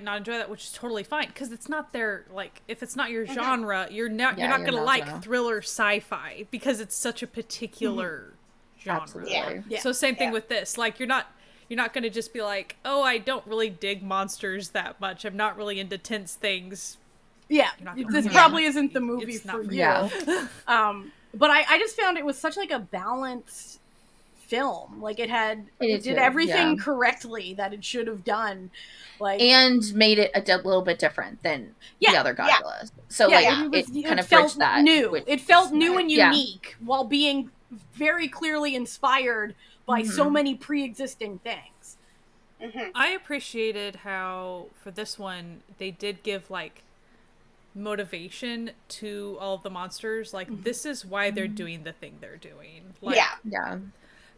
not enjoy that, which is totally fine, because it's not their, like, if it's not your genre, you're not gonna like thriller sci-fi because it's such a particular genre. Absolutely. So same thing with this, like you're not gonna just be like, oh, I don't really dig monsters that much, I'm not really into tense things. This probably isn't the movie for you. But I just found it was such like a balanced film. Like it did everything correctly that it should have done, and made it a little bit different than the other Godzillas. So it kind of bridged that. It felt new and unique while being very clearly inspired by so many pre-existing things. I appreciated how for this one they did give like motivation to all of the monsters. Like this is why they're doing the thing they're doing. Like,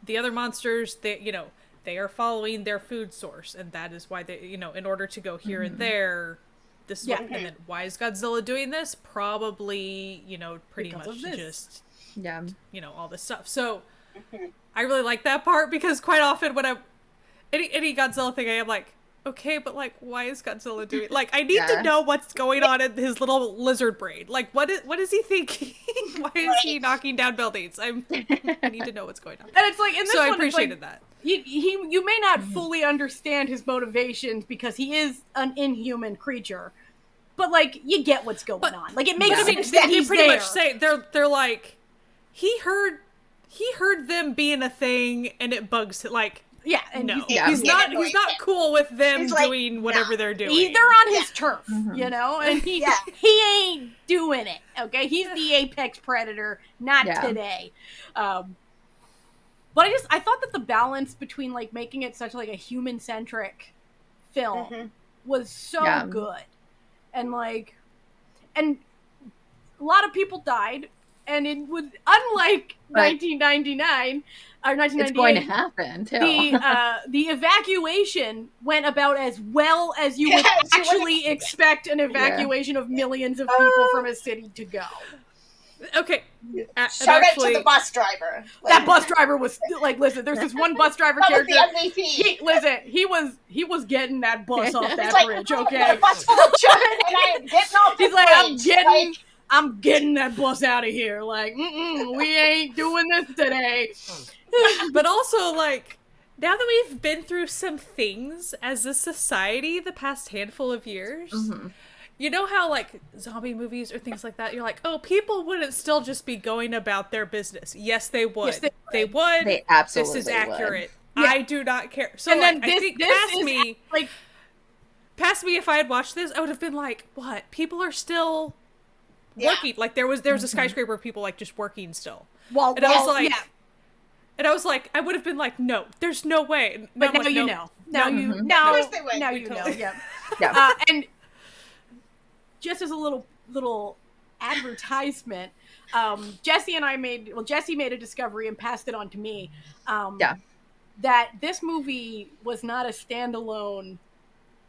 the other monsters, they are following their food source, and that is why they, you know, in order to go here and there, this is what, and then why is Godzilla doing this? Probably, you know, pretty much just, you know, all this stuff. So I really like that part, because quite often when any Godzilla thing, I am like, okay, but like, why is Godzilla doing? Like, I need to know what's going on in his little lizard brain. Like, what is he thinking? Why is he knocking down buildings? I need to know what's going on. And it's like, in this one, I appreciated that. You may not fully understand his motivations because he is an inhuman creature, but like, you get what's going on. Like, it makes sense that he's pretty much say they're like, he heard them being a thing, and it bugs him. Like. Yeah, and he's not cool with them doing whatever they're doing. They're on his turf, you know, and he ain't doing it. Okay, he's the apex predator, not today. But I thought that the balance between like making it such like a human centric film was so good, and like, and a lot of people died, and it was unlike 1999. Or 1998, it's going to happen too. The evacuation went about as well as you would actually expect an evacuation of millions of people from a city to go. Okay. Shout out to the bus driver. That bus driver was like, listen, there's this one bus driver character. He was getting that bus off that bridge, okay? Bus full of children, and I'm getting off the bridge. I'm getting that bus out of here. Like, we ain't doing this today. But also, like, now that we've been through some things as a society the past handful of years, you know how, like, zombie movies or things like that, you're like, oh, people wouldn't still just be going about their business. Yes, they would. Yes, they would. They absolutely This is accurate. Would. I do not care. So, and like, then I think past me, if I had watched this, I would have been like, what? People are still working. Like, there was a skyscraper of people, like, just working still. And I was like... And I was like, I would have been like, no, there's no way. But now like, you know. Now you know. Now you know. Yeah. And just as a little advertisement, Jessie and I Jessie made a discovery and passed it on to me. That this movie was not a standalone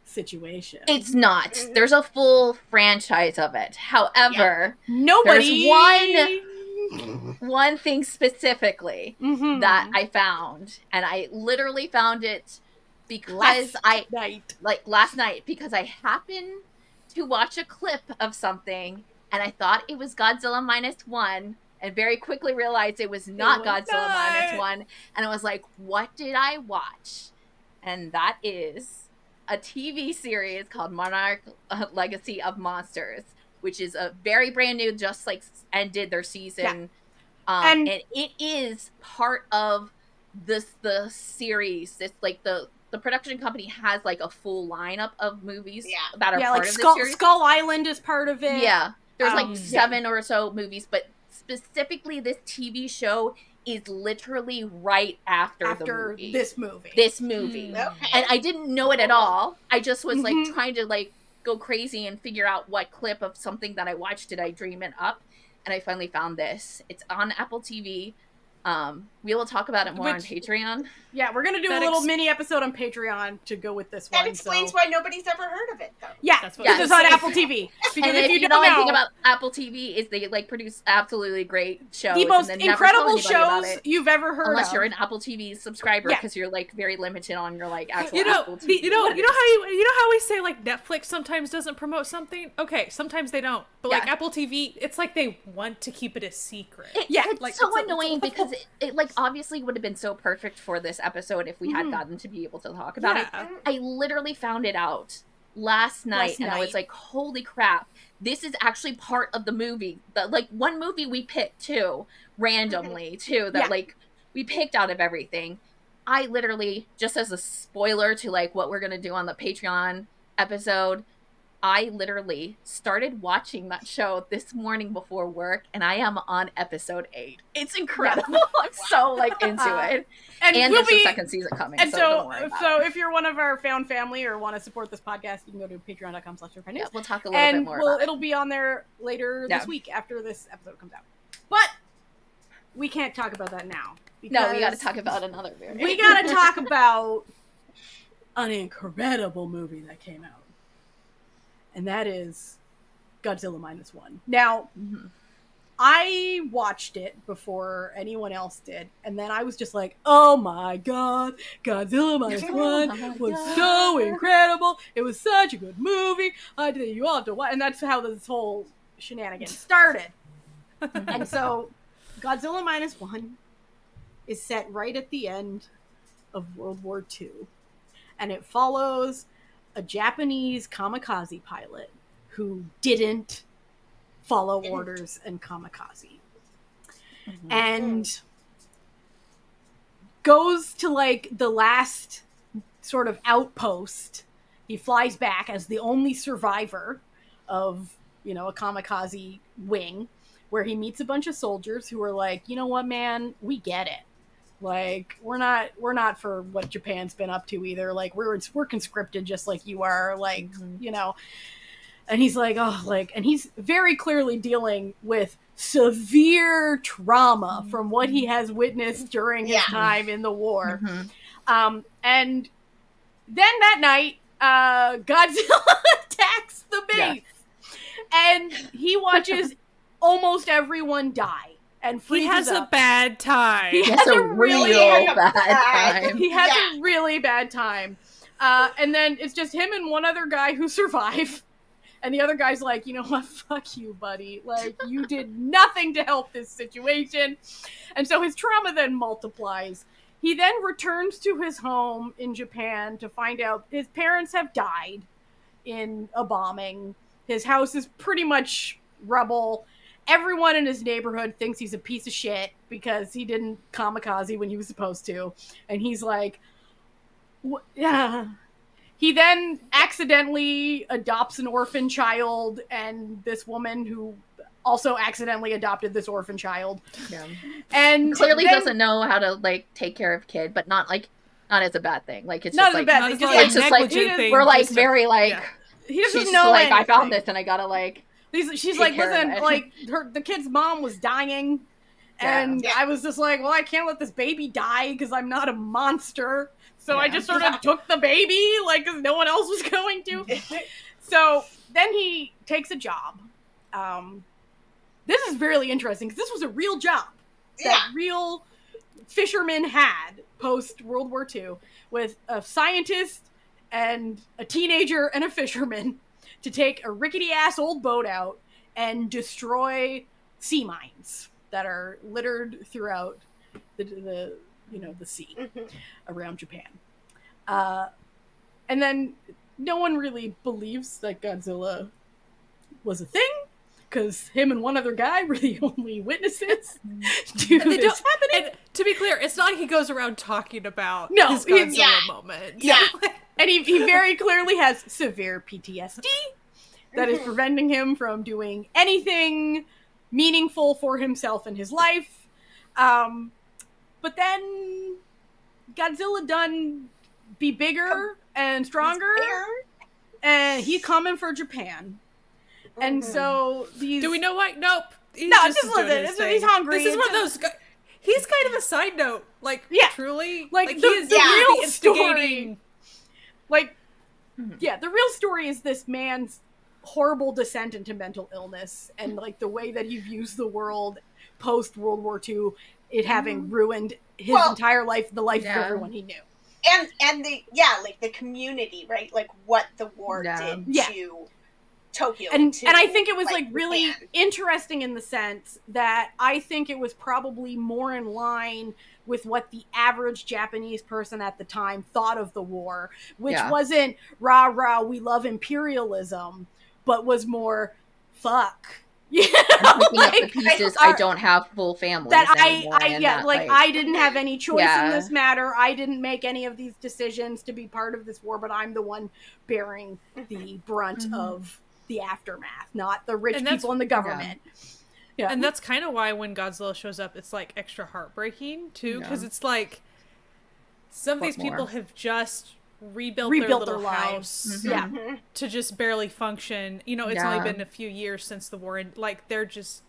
situation. It's not. There's a full franchise of it. However, there's one thing specifically that I found, and I literally found it because last night, because I happened to watch a clip of something, and I thought it was Godzilla Minus One, and very quickly realized it was not Godzilla Minus One. And I was like, what did I watch? And that is a TV series called Monarch Legacy of Monsters, which is a very brand new, just like ended their season. And it is part of the series. It's like the production company has like a full lineup of movies that are part of this series. Skull Island is part of it. Yeah. There's like 7 or so movies, but specifically this TV show is literally right after the movie. This movie. Okay. And I didn't know it at all. I just was like trying to like go crazy and figure out what clip of something that I watched did I dream it up. And I finally found this. It's on Apple TV. We will talk about it more on Patreon. Yeah, we're going to do a little mini episode on Patreon to go with this one. That explains why nobody's ever heard of it, though. Yeah, because it's on Apple TV. Because and if you don't know anything about Apple TV is they like produce absolutely great shows. The most incredible shows you've ever heard unless of. you're an Apple TV subscriber, because you're like very limited on your like actual Apple TV. You know how we say like Netflix sometimes doesn't promote something? Okay, sometimes they don't. But like Apple TV, it's like they want to keep it a secret. It's like, so annoying because it like obviously would have been so perfect for this episode if we had gotten to be able to talk about it. I literally found it out last night and I was like, holy crap, this is actually part of the movie. Like one movie we picked too, randomly too, that like we picked out of everything. I literally, just as a spoiler to like what we're gonna do on the Patreon episode, I literally started watching that show this morning before work, and I am on episode 8. It's incredible. I'm so like into it, and there's a second season coming. And so if you're one of our found family or want to support this podcast, you can go to patreon.com/surprise. Yeah, we'll talk a little bit more. And it'll be on there later this week after this episode comes out. But we can't talk about that now. No, we got to talk about another movie. We got to talk about an incredible movie that came out. And that is Godzilla Minus One. Now, I watched it before anyone else did, and then I was just like, oh my god, Godzilla Minus One was so incredible. It was such a good movie. You all have to watch. And that's how this whole shenanigan started. And so, Godzilla Minus One is set right at the end of World War II. And it follows a Japanese kamikaze pilot who didn't follow orders and kamikaze. And goes to like the last sort of outpost. He flies back as the only survivor of, a kamikaze wing, where he meets a bunch of soldiers who are like, you know what, man, we get it. Like, we're not for what Japan's been up to either. Like, we're conscripted just like you are. Like, And he's like, and he's very clearly dealing with severe trauma from what he has witnessed during his time in the war. And then that night, Godzilla attacks the base, and he watches almost everyone die. And he has a bad time. He has a really bad time. He has a really bad time. And then it's just him and one other guy who survive. And the other guy's like, you know what? Fuck you, buddy. Like, you did nothing to help this situation. And so his trauma then multiplies. He then returns to his home in Japan to find out his parents have died in a bombing. His house is pretty much rubble. Everyone in his neighborhood thinks he's a piece of shit because he didn't kamikaze when he was supposed to. And he's like, yeah. He then accidentally adopts an orphan child, and this woman who also accidentally adopted this orphan child. Yeah. And clearly doesn't know how to like take care of kid, but not as a bad thing. Like it's not just as a like bad thing. It's just like we're like very like he doesn't she's know like anything. I found this and I gotta like she's like, listen, like the kid's mom was dying, and I was just like, well, I can't let this baby die because I'm not a monster. So I just sort of took the baby, like, because no one else was going to. So then he takes a job. This is really interesting because this was a real job that real fishermen had post World War II with a scientist and a teenager and a fisherman to take a rickety ass old boat out and destroy sea mines that are littered throughout the sea around Japan. And then no one really believes that Godzilla was a thing, because him and one other guy were the only witnesses to this happening. And to be clear, it's not like he goes around talking about his he's- Godzilla moment. Yeah. And he very clearly has severe PTSD that is preventing him from doing anything meaningful for himself in his life. But then Godzilla done be bigger and stronger, and he's coming for Japan. And so these... Do we know why? Nope. He's he's hungry. This is one of those... He's kind of a side note. Like, truly. Like he the is real instigating... story... Like, the real story is this man's horrible descent into mental illness, and like the way that he views the world post World War II, it having ruined his entire life, the life of everyone he knew. And the like the community, right? Like what the war did to Tokyo. And I think it was like really interesting in the sense that I think it was probably more in line with what the average Japanese person at the time thought of the war, which wasn't rah rah, we love imperialism, but was more fuck. You know, like, the pieces, I don't have full families that anymore, I didn't have any choice in this matter. I didn't make any of these decisions to be part of this war, but I'm the one bearing the brunt of the aftermath, not the rich people in the government. Yeah. And that's kind of why when Godzilla shows up, it's like extra heartbreaking too, because it's like some of these people have just rebuilt their little house to just barely function. You know, it's only been a few years since the war, and like they're just,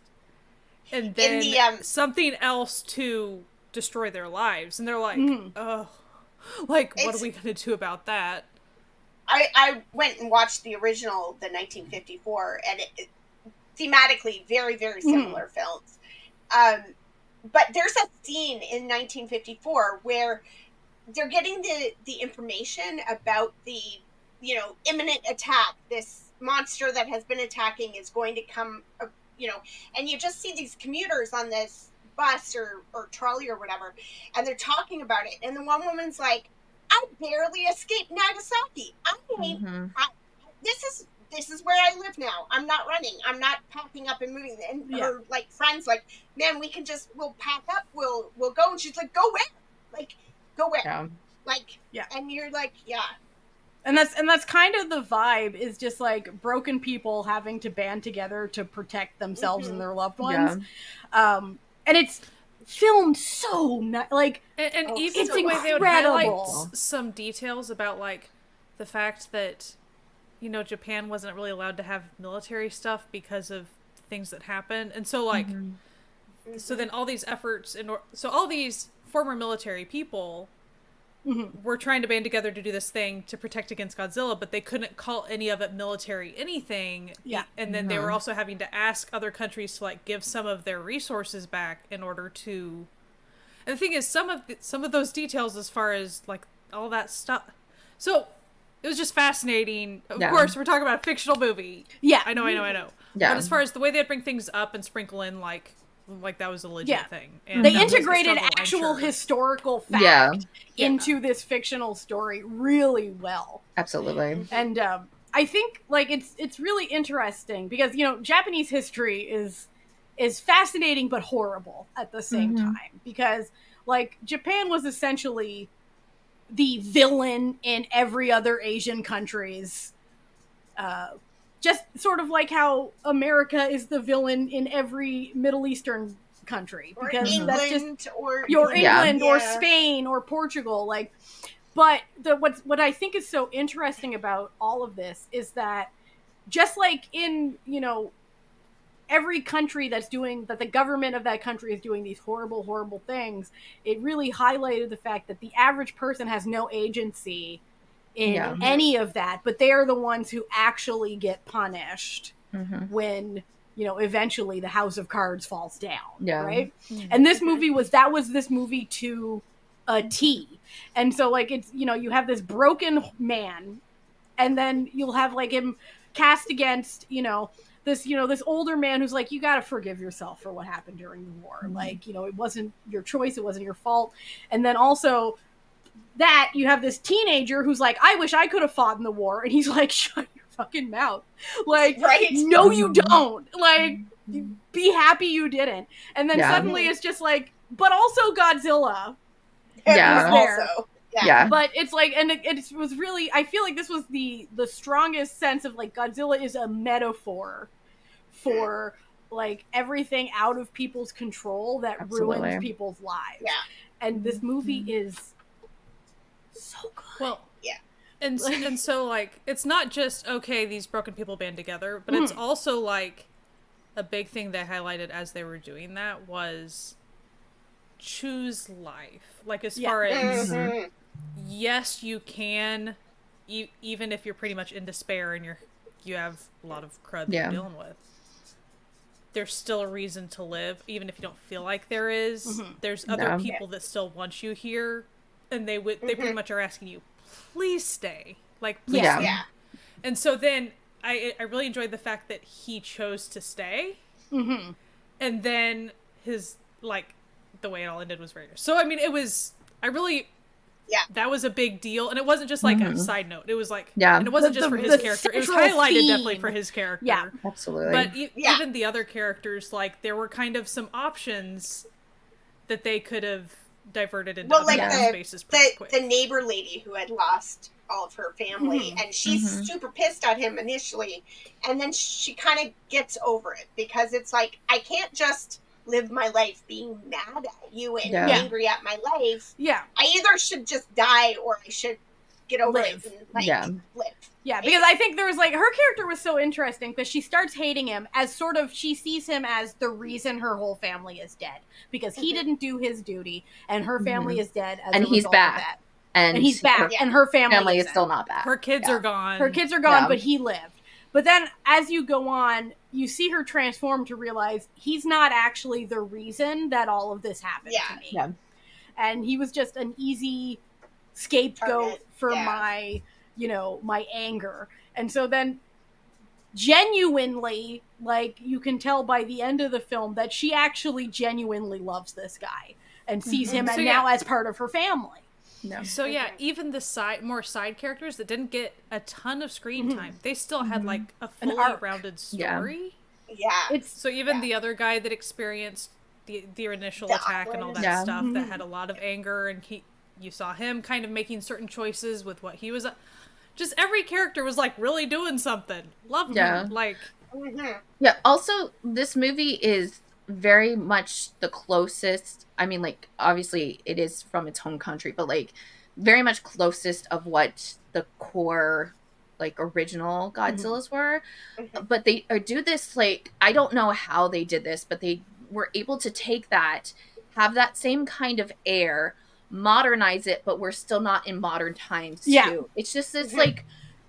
and then something else to destroy their lives, and they're like, oh, like what are we gonna do about that? I went and watched the original, the 1954, and it thematically very, very similar films. But there's a scene in 1954 where they're getting the information about the, imminent attack. This monster that has been attacking is going to come, and you just see these commuters on this bus or trolley or whatever, and they're talking about it. And the one woman's like, I barely escaped Nagasaki. This is where I live now. I'm not running. I'm not packing up and moving. And her friends like, man, we'll pack up. We'll go. And she's like, go where? Like, go where? Yeah. And you're like, yeah. And that's kind of the vibe, is just like broken people having to band together to protect themselves and their loved ones. And it's filmed so and even it's the way incredible. they would highlight some details about like the fact that Japan wasn't really allowed to have military stuff because of things that happened, and so like so then all these efforts so all these former military people were trying to band together to do this thing to protect against Godzilla, but they couldn't call any of it military anything. And then they were also having to ask other countries to like give some of their resources back in order to. And the thing is, some of those details, as far as like all that stuff, so it was just fascinating. Of course, we're talking about a fictional movie. Yeah, I know. Yeah. But as far as the way they'd bring things up and sprinkle in like that was a legit thing. And they integrated actual historical fact into this fictional story really well. Absolutely. And I think like it's really interesting because Japanese history is fascinating but horrible at the same time, because like Japan was essentially the villain in every other Asian country's just sort of like how America is the villain in every Middle Eastern country, because that's just England or Spain or Portugal. Like, but what I think is so interesting about all of this is that just like in every country that the government of that country is doing these horrible things, it really highlighted the fact that the average person has no agency in any of that, but they are the ones who actually get punished when eventually the house of cards falls down, right? And this movie was this movie to a T. And so like it's you have this broken man, and then you'll have like him cast against this, you know, this older man who's like, you got to forgive yourself for what happened during the war. Like, you know, it wasn't your choice. It wasn't your fault. And then also that you have this teenager who's like, I wish I could have fought in the war. And he's like, shut your fucking mouth. Like, no, you don't. Like, be happy you didn't. And then suddenly it's just like, but also Godzilla. Also. Yeah. But it's like, and it was really, I feel like this was the strongest sense of like Godzilla is a metaphor for like everything out of people's control that ruins people's lives. Yeah. And this movie is so good. Well, and so like, it's not just, okay, these broken people band together, but it's also like a big thing they highlighted as they were doing that was choose life. Like, as far as, yes, you can, even if you're pretty much in despair and you have a lot of crud that you're dealing with, there's still a reason to live, even if you don't feel like there is. There's other people that still want you here, and they pretty much are asking you, please stay. Like, please stay. And so then I really enjoyed the fact that he chose to stay. And then his, like, the way it all ended was very good. So, I mean, it was, that was a big deal. And it wasn't just like a side note. It was like, and it wasn't just for his character. It was highlighted definitely for his character. Yeah, absolutely. But even the other characters, like, there were kind of some options that they could have diverted into other spaces pretty quick. The neighbor lady who had lost all of her family, and she's super pissed at him initially, and then she kind of gets over it, because it's like, I can't just live my life being mad at you and angry at my life. I either should just die or I should get over it and like live. Yeah, because I think there was like, her character was so interesting because she starts hating him as sort of, she sees him as the reason her whole family is dead, because he didn't do his duty and her family is dead as and a he's result back. Of that. And he's back, and her family is still not back. Her kids are gone. Her kids are gone, but he lived. But then, as you go on, you see her transform to realize he's not actually the reason that all of this happened to me. Yeah. And he was just an easy scapegoat for my, you know, my anger. And so then, genuinely, like, you can tell by the end of the film that she actually genuinely loves this guy and sees him now as part of her family. No. So even the more side characters that didn't get a ton of screen time, they still had like a fully rounded story. So even the other guy that experienced the initial attack and all that stuff, that had a lot of anger, and you saw him kind of making certain choices with what he was. Just every character was like really doing something. Loved him. Like, yeah. Also, this movie is very much the closest, I mean, like, obviously it is from its home country, but like very much closest of what the core like original Godzillas were. But they do this, like, I don't know how they did this, but they were able to take that, have that same kind of air, modernize it, but we're still not in modern times too. It's just this like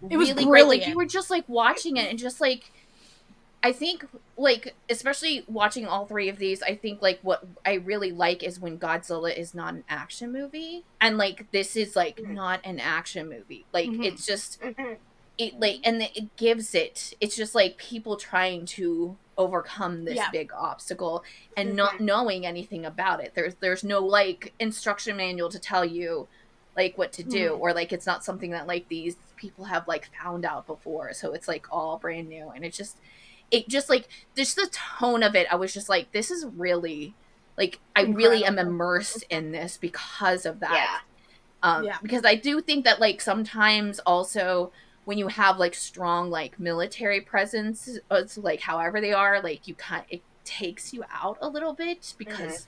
it was really brilliant. great. Like, you were just like watching it and just like, I think, like, especially watching all three of these, I think, like, what I really like is when Godzilla is not an action movie. And, like, this is, like, not an action movie. Like, it's just, it, like, and it gives it's just, like, people trying to overcome this big obstacle and not knowing anything about it. There's no, like, instruction manual to tell you, like, what to do. Or, like, it's not something that, like, these people have, like, found out before. So it's, like, all brand new. And it just like, just the tone of it, I was just like, this is really, like, I really am immersed in this because of that. Because I do think that, like, sometimes also when you have, like, strong, like, military presence, it's like, however they are, like, it takes you out a little bit because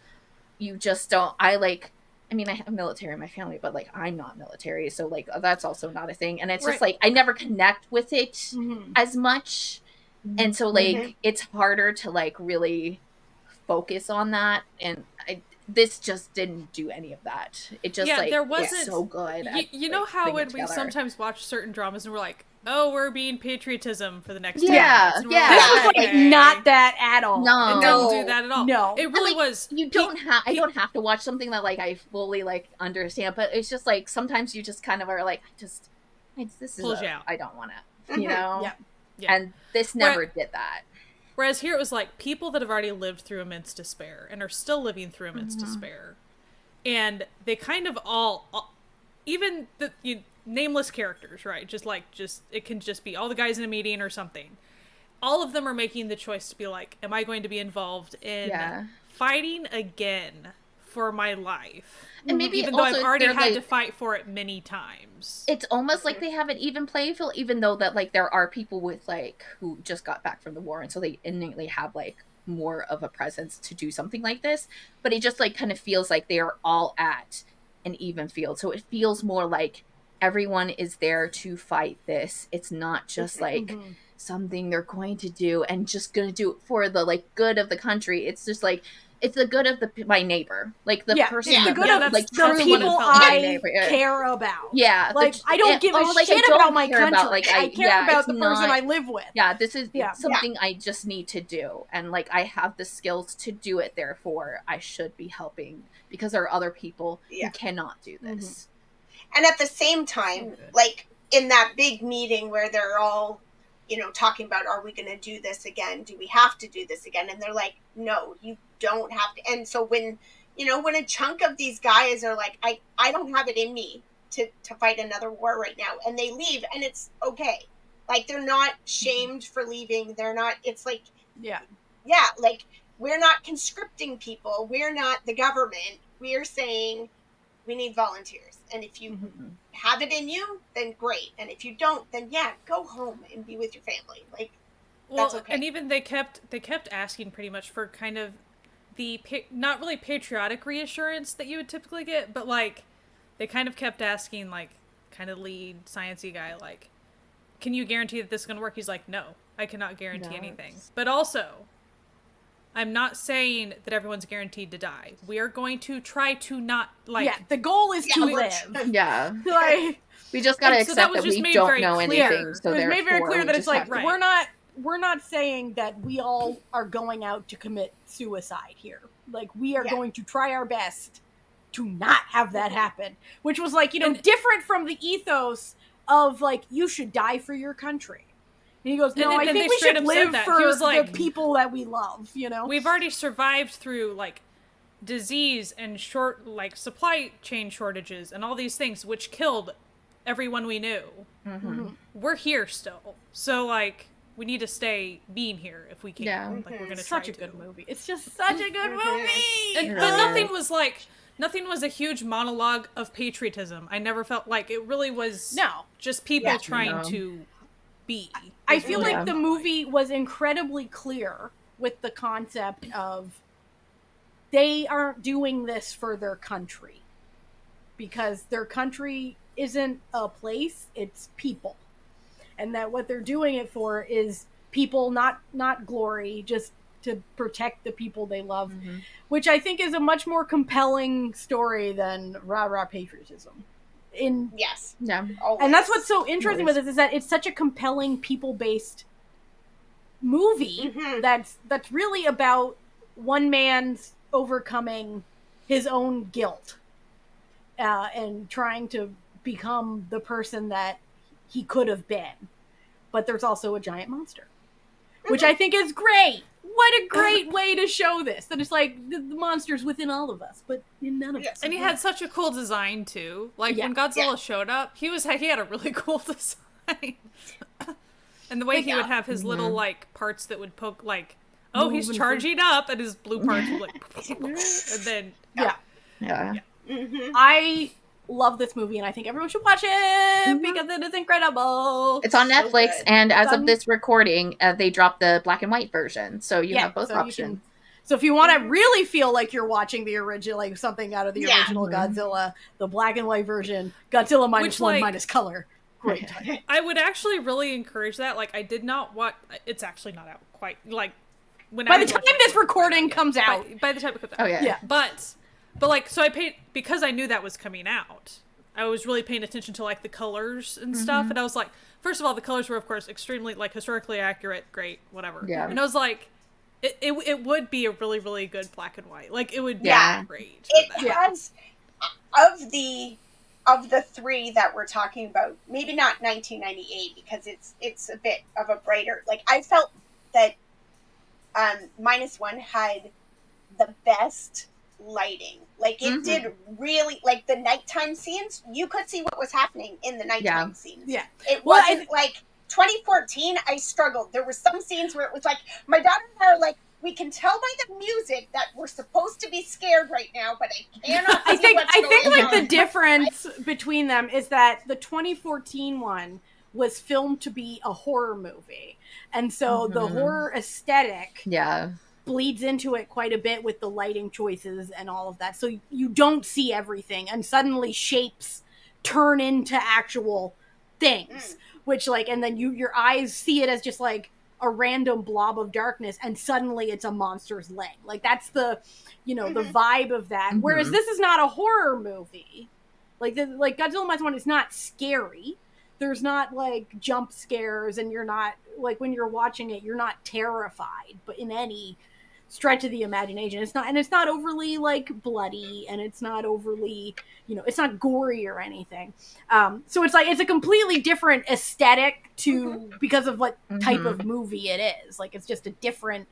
you just don't, I mean, I have military in my family, but, like, I'm not military, so, like, that's also not a thing. And it's just, like, I never connect with it as much. And so, like, it's harder to, like, really focus on that. And this just didn't do any of that. It just, like, there wasn't so good. You know how when we sometimes watch certain dramas and we're like, oh, we're being patriotism for the next 10 minutes. This was, like, not that at all. No. It doesn't do that at all. No. It really was. I don't have to watch something that, like, I fully, like, understand. But it's just, like, sometimes you just kind of are like, this is pulls you out. I don't want to, you know? Yeah. And this never did that. Whereas here it was like people that have already lived through immense despair and are still living through immense despair. And they kind of all even the nameless characters, right? Just it can just be all the guys in a meeting or something. All of them are making the choice to be like, am I going to be involved in fighting again for my life? And maybe even though I've already had to fight for it many times. It's almost like they have an even playing field, even though that like there are people with like who just got back from the war, and so they innately have like more of a presence to do something like this. But it just like kind of feels like they are all at an even field, so it feels more like everyone is there to fight this. It's not just like something they're going to do and just going to do it for the like good of the country. It's just like it's the good of my neighbor, like the person, the good of like the people I care about. Yeah, like I don't give a shit about my country. I care about the person I live with. Yeah, this is something I just need to do, and like I have the skills to do it. Therefore, I should be helping because there are other people who cannot do this. And at the same time, like in that big meeting where they're all, talking about, are we going to do this again? Do we have to do this again? And they're like, no, you don't have to. And so when a chunk of these guys are like, I don't have it in me to fight another war right now. And they leave and it's okay. Like they're not shamed for leaving. They're not, it's like, like we're not conscripting people. We're not the government. We're saying we need volunteers. And if you have it in you, then great. And if you don't, then go home and be with your family. Like, that's okay. And even they kept asking pretty much for kind of the not really patriotic reassurance that you would typically get, but like they kind of kept asking, like, kind of lead sciencey guy, like, can you guarantee that this is going to work? He's like, no, I cannot guarantee anything. But also, I'm not saying that everyone's guaranteed to die. We are going to try to not, like... the goal is to live. Yeah. Like, we just gotta accept that we don't know anything, so it was made very clear that it's like, right. we're not saying that we all are going out to commit suicide here. Like, we are going to try our best to not have that happen. Which was, like, different from the ethos of, like, you should die for your country. And he goes, no, I think we should live for the people that we love, We've already survived through, like, disease and supply chain shortages and all these things, which killed everyone we knew. We're here still. So, like, we need to stay being here if we can. Yeah. Like, we're gonna try to. Such a good movie. It's just such a good movie! But nothing was a huge monologue of patriotism. I never felt like it really was just people trying to be. I feel like the movie was incredibly clear with the concept of they aren't doing this for their country because their country isn't a place, it's people. And that what they're doing it for is people, not glory, just to protect the people they love, which I think is a much more compelling story than rah-rah patriotism. And that's what's so interesting with it is that it's such a compelling people-based movie that's really about one man's overcoming his own guilt and trying to become the person that he could have been. But there's also a giant monster, which I think is great. What a great way to show this. That it's like the monster's within all of us, but in none of us. And he had such a cool design too. Like when Godzilla showed up, he had a really cool design. And the way he would have his little like parts that would poke, like, oh, he's charging up, and his blue parts would like, and then I love this movie, and I think everyone should watch it because it is incredible. It's on Netflix, and as of this recording, they dropped the black and white version, so you have both options. So if you want to really feel like you're watching the original, like something out of the original Godzilla, the black and white version, Godzilla Minus One minus color. Great. I would actually really encourage that. Like, I did not watch. It's actually not out quite. Like, by the time this recording comes out. By the time it comes out. Oh yeah. But like, so I paid, because I knew that was coming out, I was really paying attention to like the colors and stuff, and I was like, first of all, the colors were of course extremely like historically accurate, great, whatever. Yeah. And I was like, it would be a really, really good black and white. Like, it would be great. It has of the three that we're talking about, maybe not 1998 because it's a bit of a brighter. Like, I felt that Minus One had the best lighting. Like, it did really, like, the nighttime scenes, you could see what was happening in the nighttime scenes. Yeah. It wasn't like 2014, I struggled. There were some scenes where it was like, my daughter and I are like, we can tell by the music that we're supposed to be scared right now, but I cannot see what's going on. like the difference between them is that the 2014 one was filmed to be a horror movie. And so the horror aesthetic bleeds into it quite a bit with the lighting choices and all of that. So you don't see everything, and suddenly shapes turn into actual things, which like, and then your eyes see it as just like a random blob of darkness, and suddenly it's a monster's leg. Like, that's the, the vibe of that. Whereas this is not a horror movie. Like Godzilla Minus One is not scary. There's not like jump scares, and you're not like, when you're watching it, you're not terrified, but in any stretch of the imagination. It's not overly like bloody, and it's not overly, it's not gory or anything. So it's like, it's a completely different aesthetic because of what type of movie it is. Like, it's just a different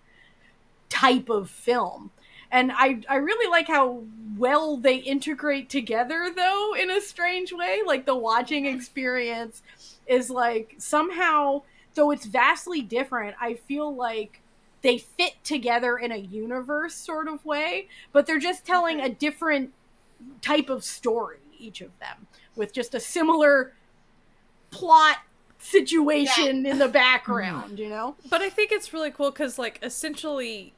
type of film. And I really like how well they integrate together, though, in a strange way. Like, the watching experience is like, somehow, though it's vastly different, I feel like they fit together in a universe sort of way, but they're just telling a different type of story, each of them, with just a similar plot situation in the background, But I think it's really cool because, like, essentially,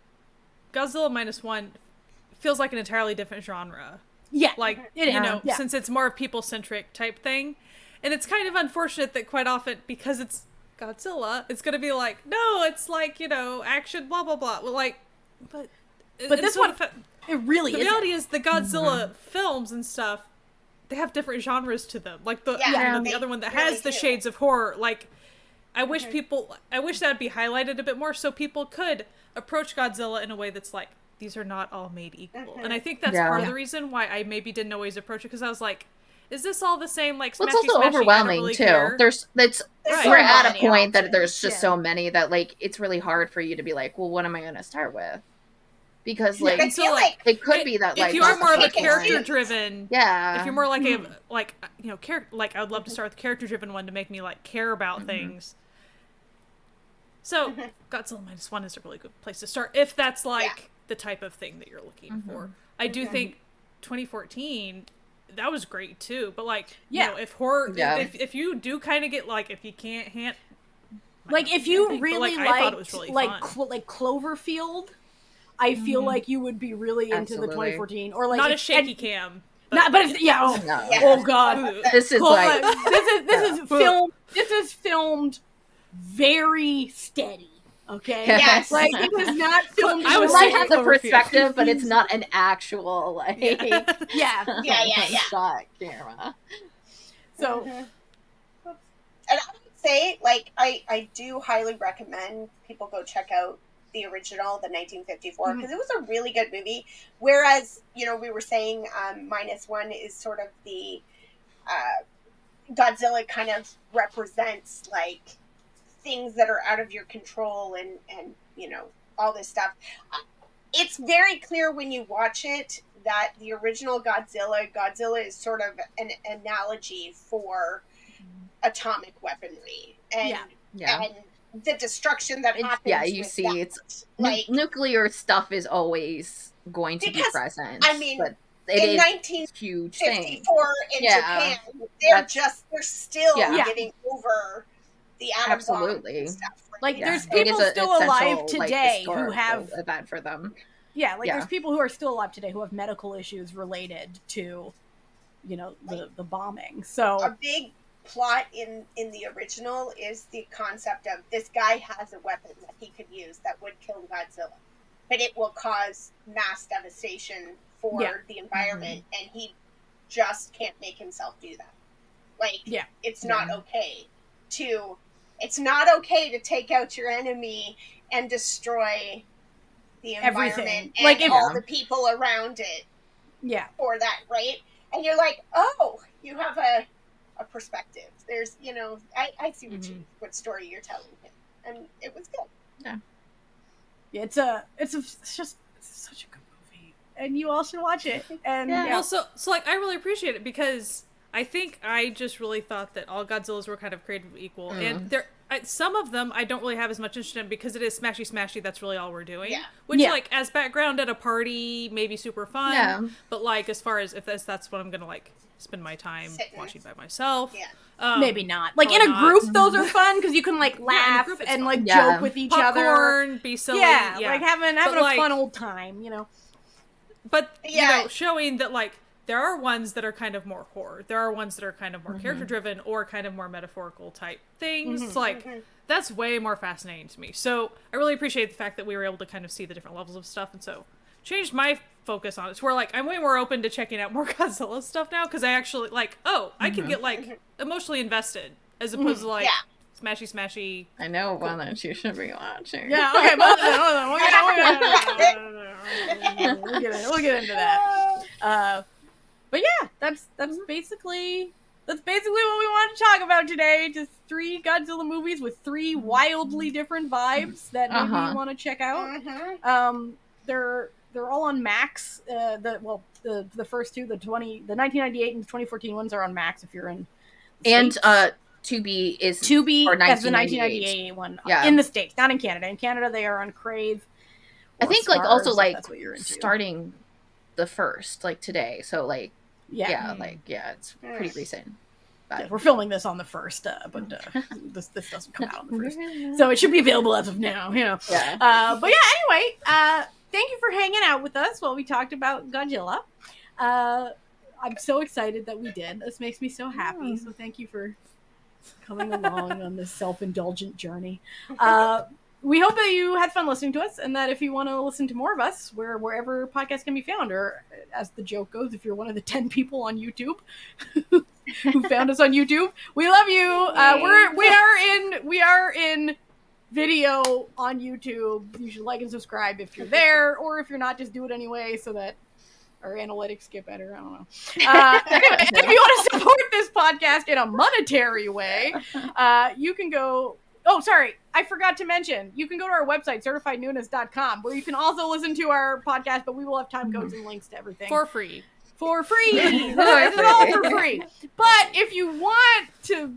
Godzilla Minus One feels like an entirely different genre. Yeah. Like, since it's more people-centric type thing. And it's kind of unfortunate that quite often, because it's Godzilla, it's gonna be like, no, it's like, action, blah, blah, blah. Well, like, but this one, it really is. The reality is the Godzilla films and stuff, they have different genres to them. Like, the other one that has the shades of horror, like, I wish that would be highlighted a bit more so people could approach Godzilla in a way that's like, these are not all made equal. And I think that's part of the reason why I maybe didn't always approach it, because I was like, is this all the same? Like, well, it's also overwhelming really too. Care. We're at a point that there's just so many that, like, it's really hard for you to be like, well, what am I going to start with? Because, like, it could be that, like, if you are more of a character driven, if you're more like I would love to start with a character driven one to make me like care about things. So Godzilla Minus One is a really good place to start if that's like the type of thing that you're looking for. I do think 2014. That was great too, but like, if horror, if you do kind of get like, if you can't like, if you really I thought it was really like Cloverfield, I feel like you would be really into the 2014, or like not a shaky cam, but oh god, this is like this is filmed very steady. Okay. Yes. Like, it was not filmed. I would like have the perspective, but it's not an actual like shot camera. So, and I would say, like, I do highly recommend people go check out the original, the 1954, because it was a really good movie. Whereas, we were saying Minus One is sort of the Godzilla kind of represents like things that are out of your control and all this stuff. It's very clear when you watch it that the original Godzilla is sort of an analogy for atomic weaponry and the destruction that happens. Yeah, you see, that. It's like nuclear stuff is always going to be present. I mean, but in is 1954 in Japan, they're still getting over the atom bomb and stuff. Like, there's people still alive today who have event for them. Yeah, like there's people who are still alive today who have medical issues related to, the bombing. So a big plot in the original is the concept of this guy has a weapon that he could use that would kill Godzilla, but it will cause mass devastation for the environment, and he just can't make himself do that. Like, it's not okay to take out your enemy and destroy the environment and all the people around it. Yeah. For that, right? And you're like, oh, you have a perspective. There's, I see what story you're telling him. And it was good. Yeah. it's just such a good movie, and you all should watch it. And well, so like I really appreciate it because I think I just really thought that all Godzillas were kind of created equal, and some of them I don't really have as much interest in because it is smashy. That's really all we're doing. Yeah. Which like as background at a party, maybe super fun. Yeah. But like as far as if that's what I'm gonna like spend my time watching by myself. Yeah. Maybe not. Like in a group, those are fun because you can like laugh and like joke with each Popcorn, other. Be silly. Yeah, like having a fun old time, you know. But you know, showing that like there are ones that are kind of more horror. There are ones that are kind of more character driven or kind of more metaphorical type things. Like that's way more fascinating to me. So I really appreciate the fact that we were able to kind of see the different levels of stuff, and so changed my focus on it. So we're like I'm way more open to checking out more Godzilla stuff now because I actually like I can get like emotionally invested as opposed to like smashy. I know one that you should be watching. Yeah. Okay. We'll get into that. But yeah, that's basically what we wanted to talk about today. Just 3 Godzilla movies with 3 wildly different vibes that maybe you want to check out. They're all on Max. The first 2, the 1998 and the 2014 ones are on Max if you're in. And Tubi is as the 1998 one in the States, not in Canada. In Canada, they are on Crave. I think Stars, like also like starting the first like today. So like it's pretty recent. Yeah, we're filming this on the 1st, but this doesn't come out on the 1st, so it should be available as of now. You know. Yeah. But yeah. Anyway, thank you for hanging out with us while we talked about Godzilla. I'm so excited that we did. This makes me so happy. So thank you for coming along on this self-indulgent journey. We hope that you had fun listening to us, and that if you want to listen to more of us, wherever podcasts can be found, or as the joke goes, if you're one of the 10 people on YouTube who found us on YouTube, we love you. We are in video on YouTube. You should like and subscribe if you're there, or if you're not, just do it anyway so that our analytics get better. I don't know. Anyway, if you want to support this podcast in a monetary way, you can go. Oh, sorry. I forgot to mention. You can go to our website, certifiednoonas.com, where you can also listen to our podcast, but we will have time codes and links to everything. For free. It's all for free. But if you want to,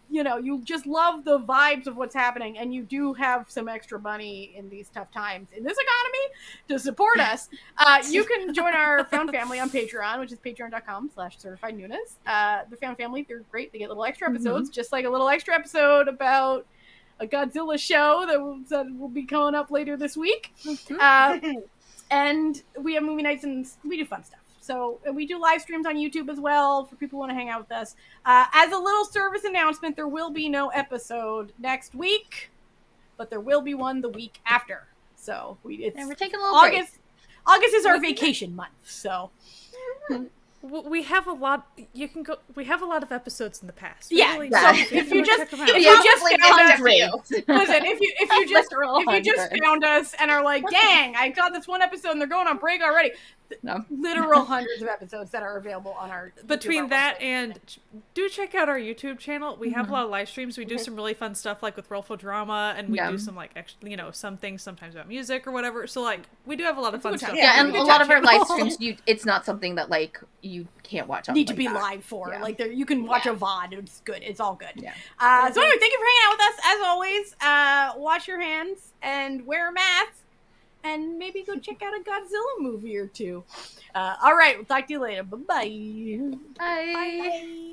you just love the vibes of what's happening, and you do have some extra money in these tough times in this economy to support us, you can join our Found Family on Patreon, which is patreon.com/certifiednoonas. The Found Family, they're great. They get little extra episodes, just like a little extra episode about a Godzilla show that will be coming up later this week. And we have movie nights, and we do fun stuff. So we do live streams on YouTube as well for people who want to hang out with us. As a little service announcement, there will be no episode next week, but there will be one the week after. So we're taking a little break. August is our vacation month, so. We have a lot. We have a lot of episodes in the past. So if you just found us and are like, "Dang, I got this one episode and they're going on break already," literal hundreds of episodes that are available on our. Between that and do check out our YouTube channel. We have a lot of live streams. We do some really fun stuff like with Drama, and we do some like some things sometimes about music or whatever. So like we do have a lot of fun stuff. Yeah, and a lot of our live streams, it's not something that like you can't watch. Need to be live for like you can watch a VOD. It's good. It's all good. Yeah. So anyway, thank you for hanging out with us as always. Wash your hands and wear a mask. And maybe go check out a Godzilla movie or 2. All right, we'll talk to you later. Bye-bye. Bye. Bye.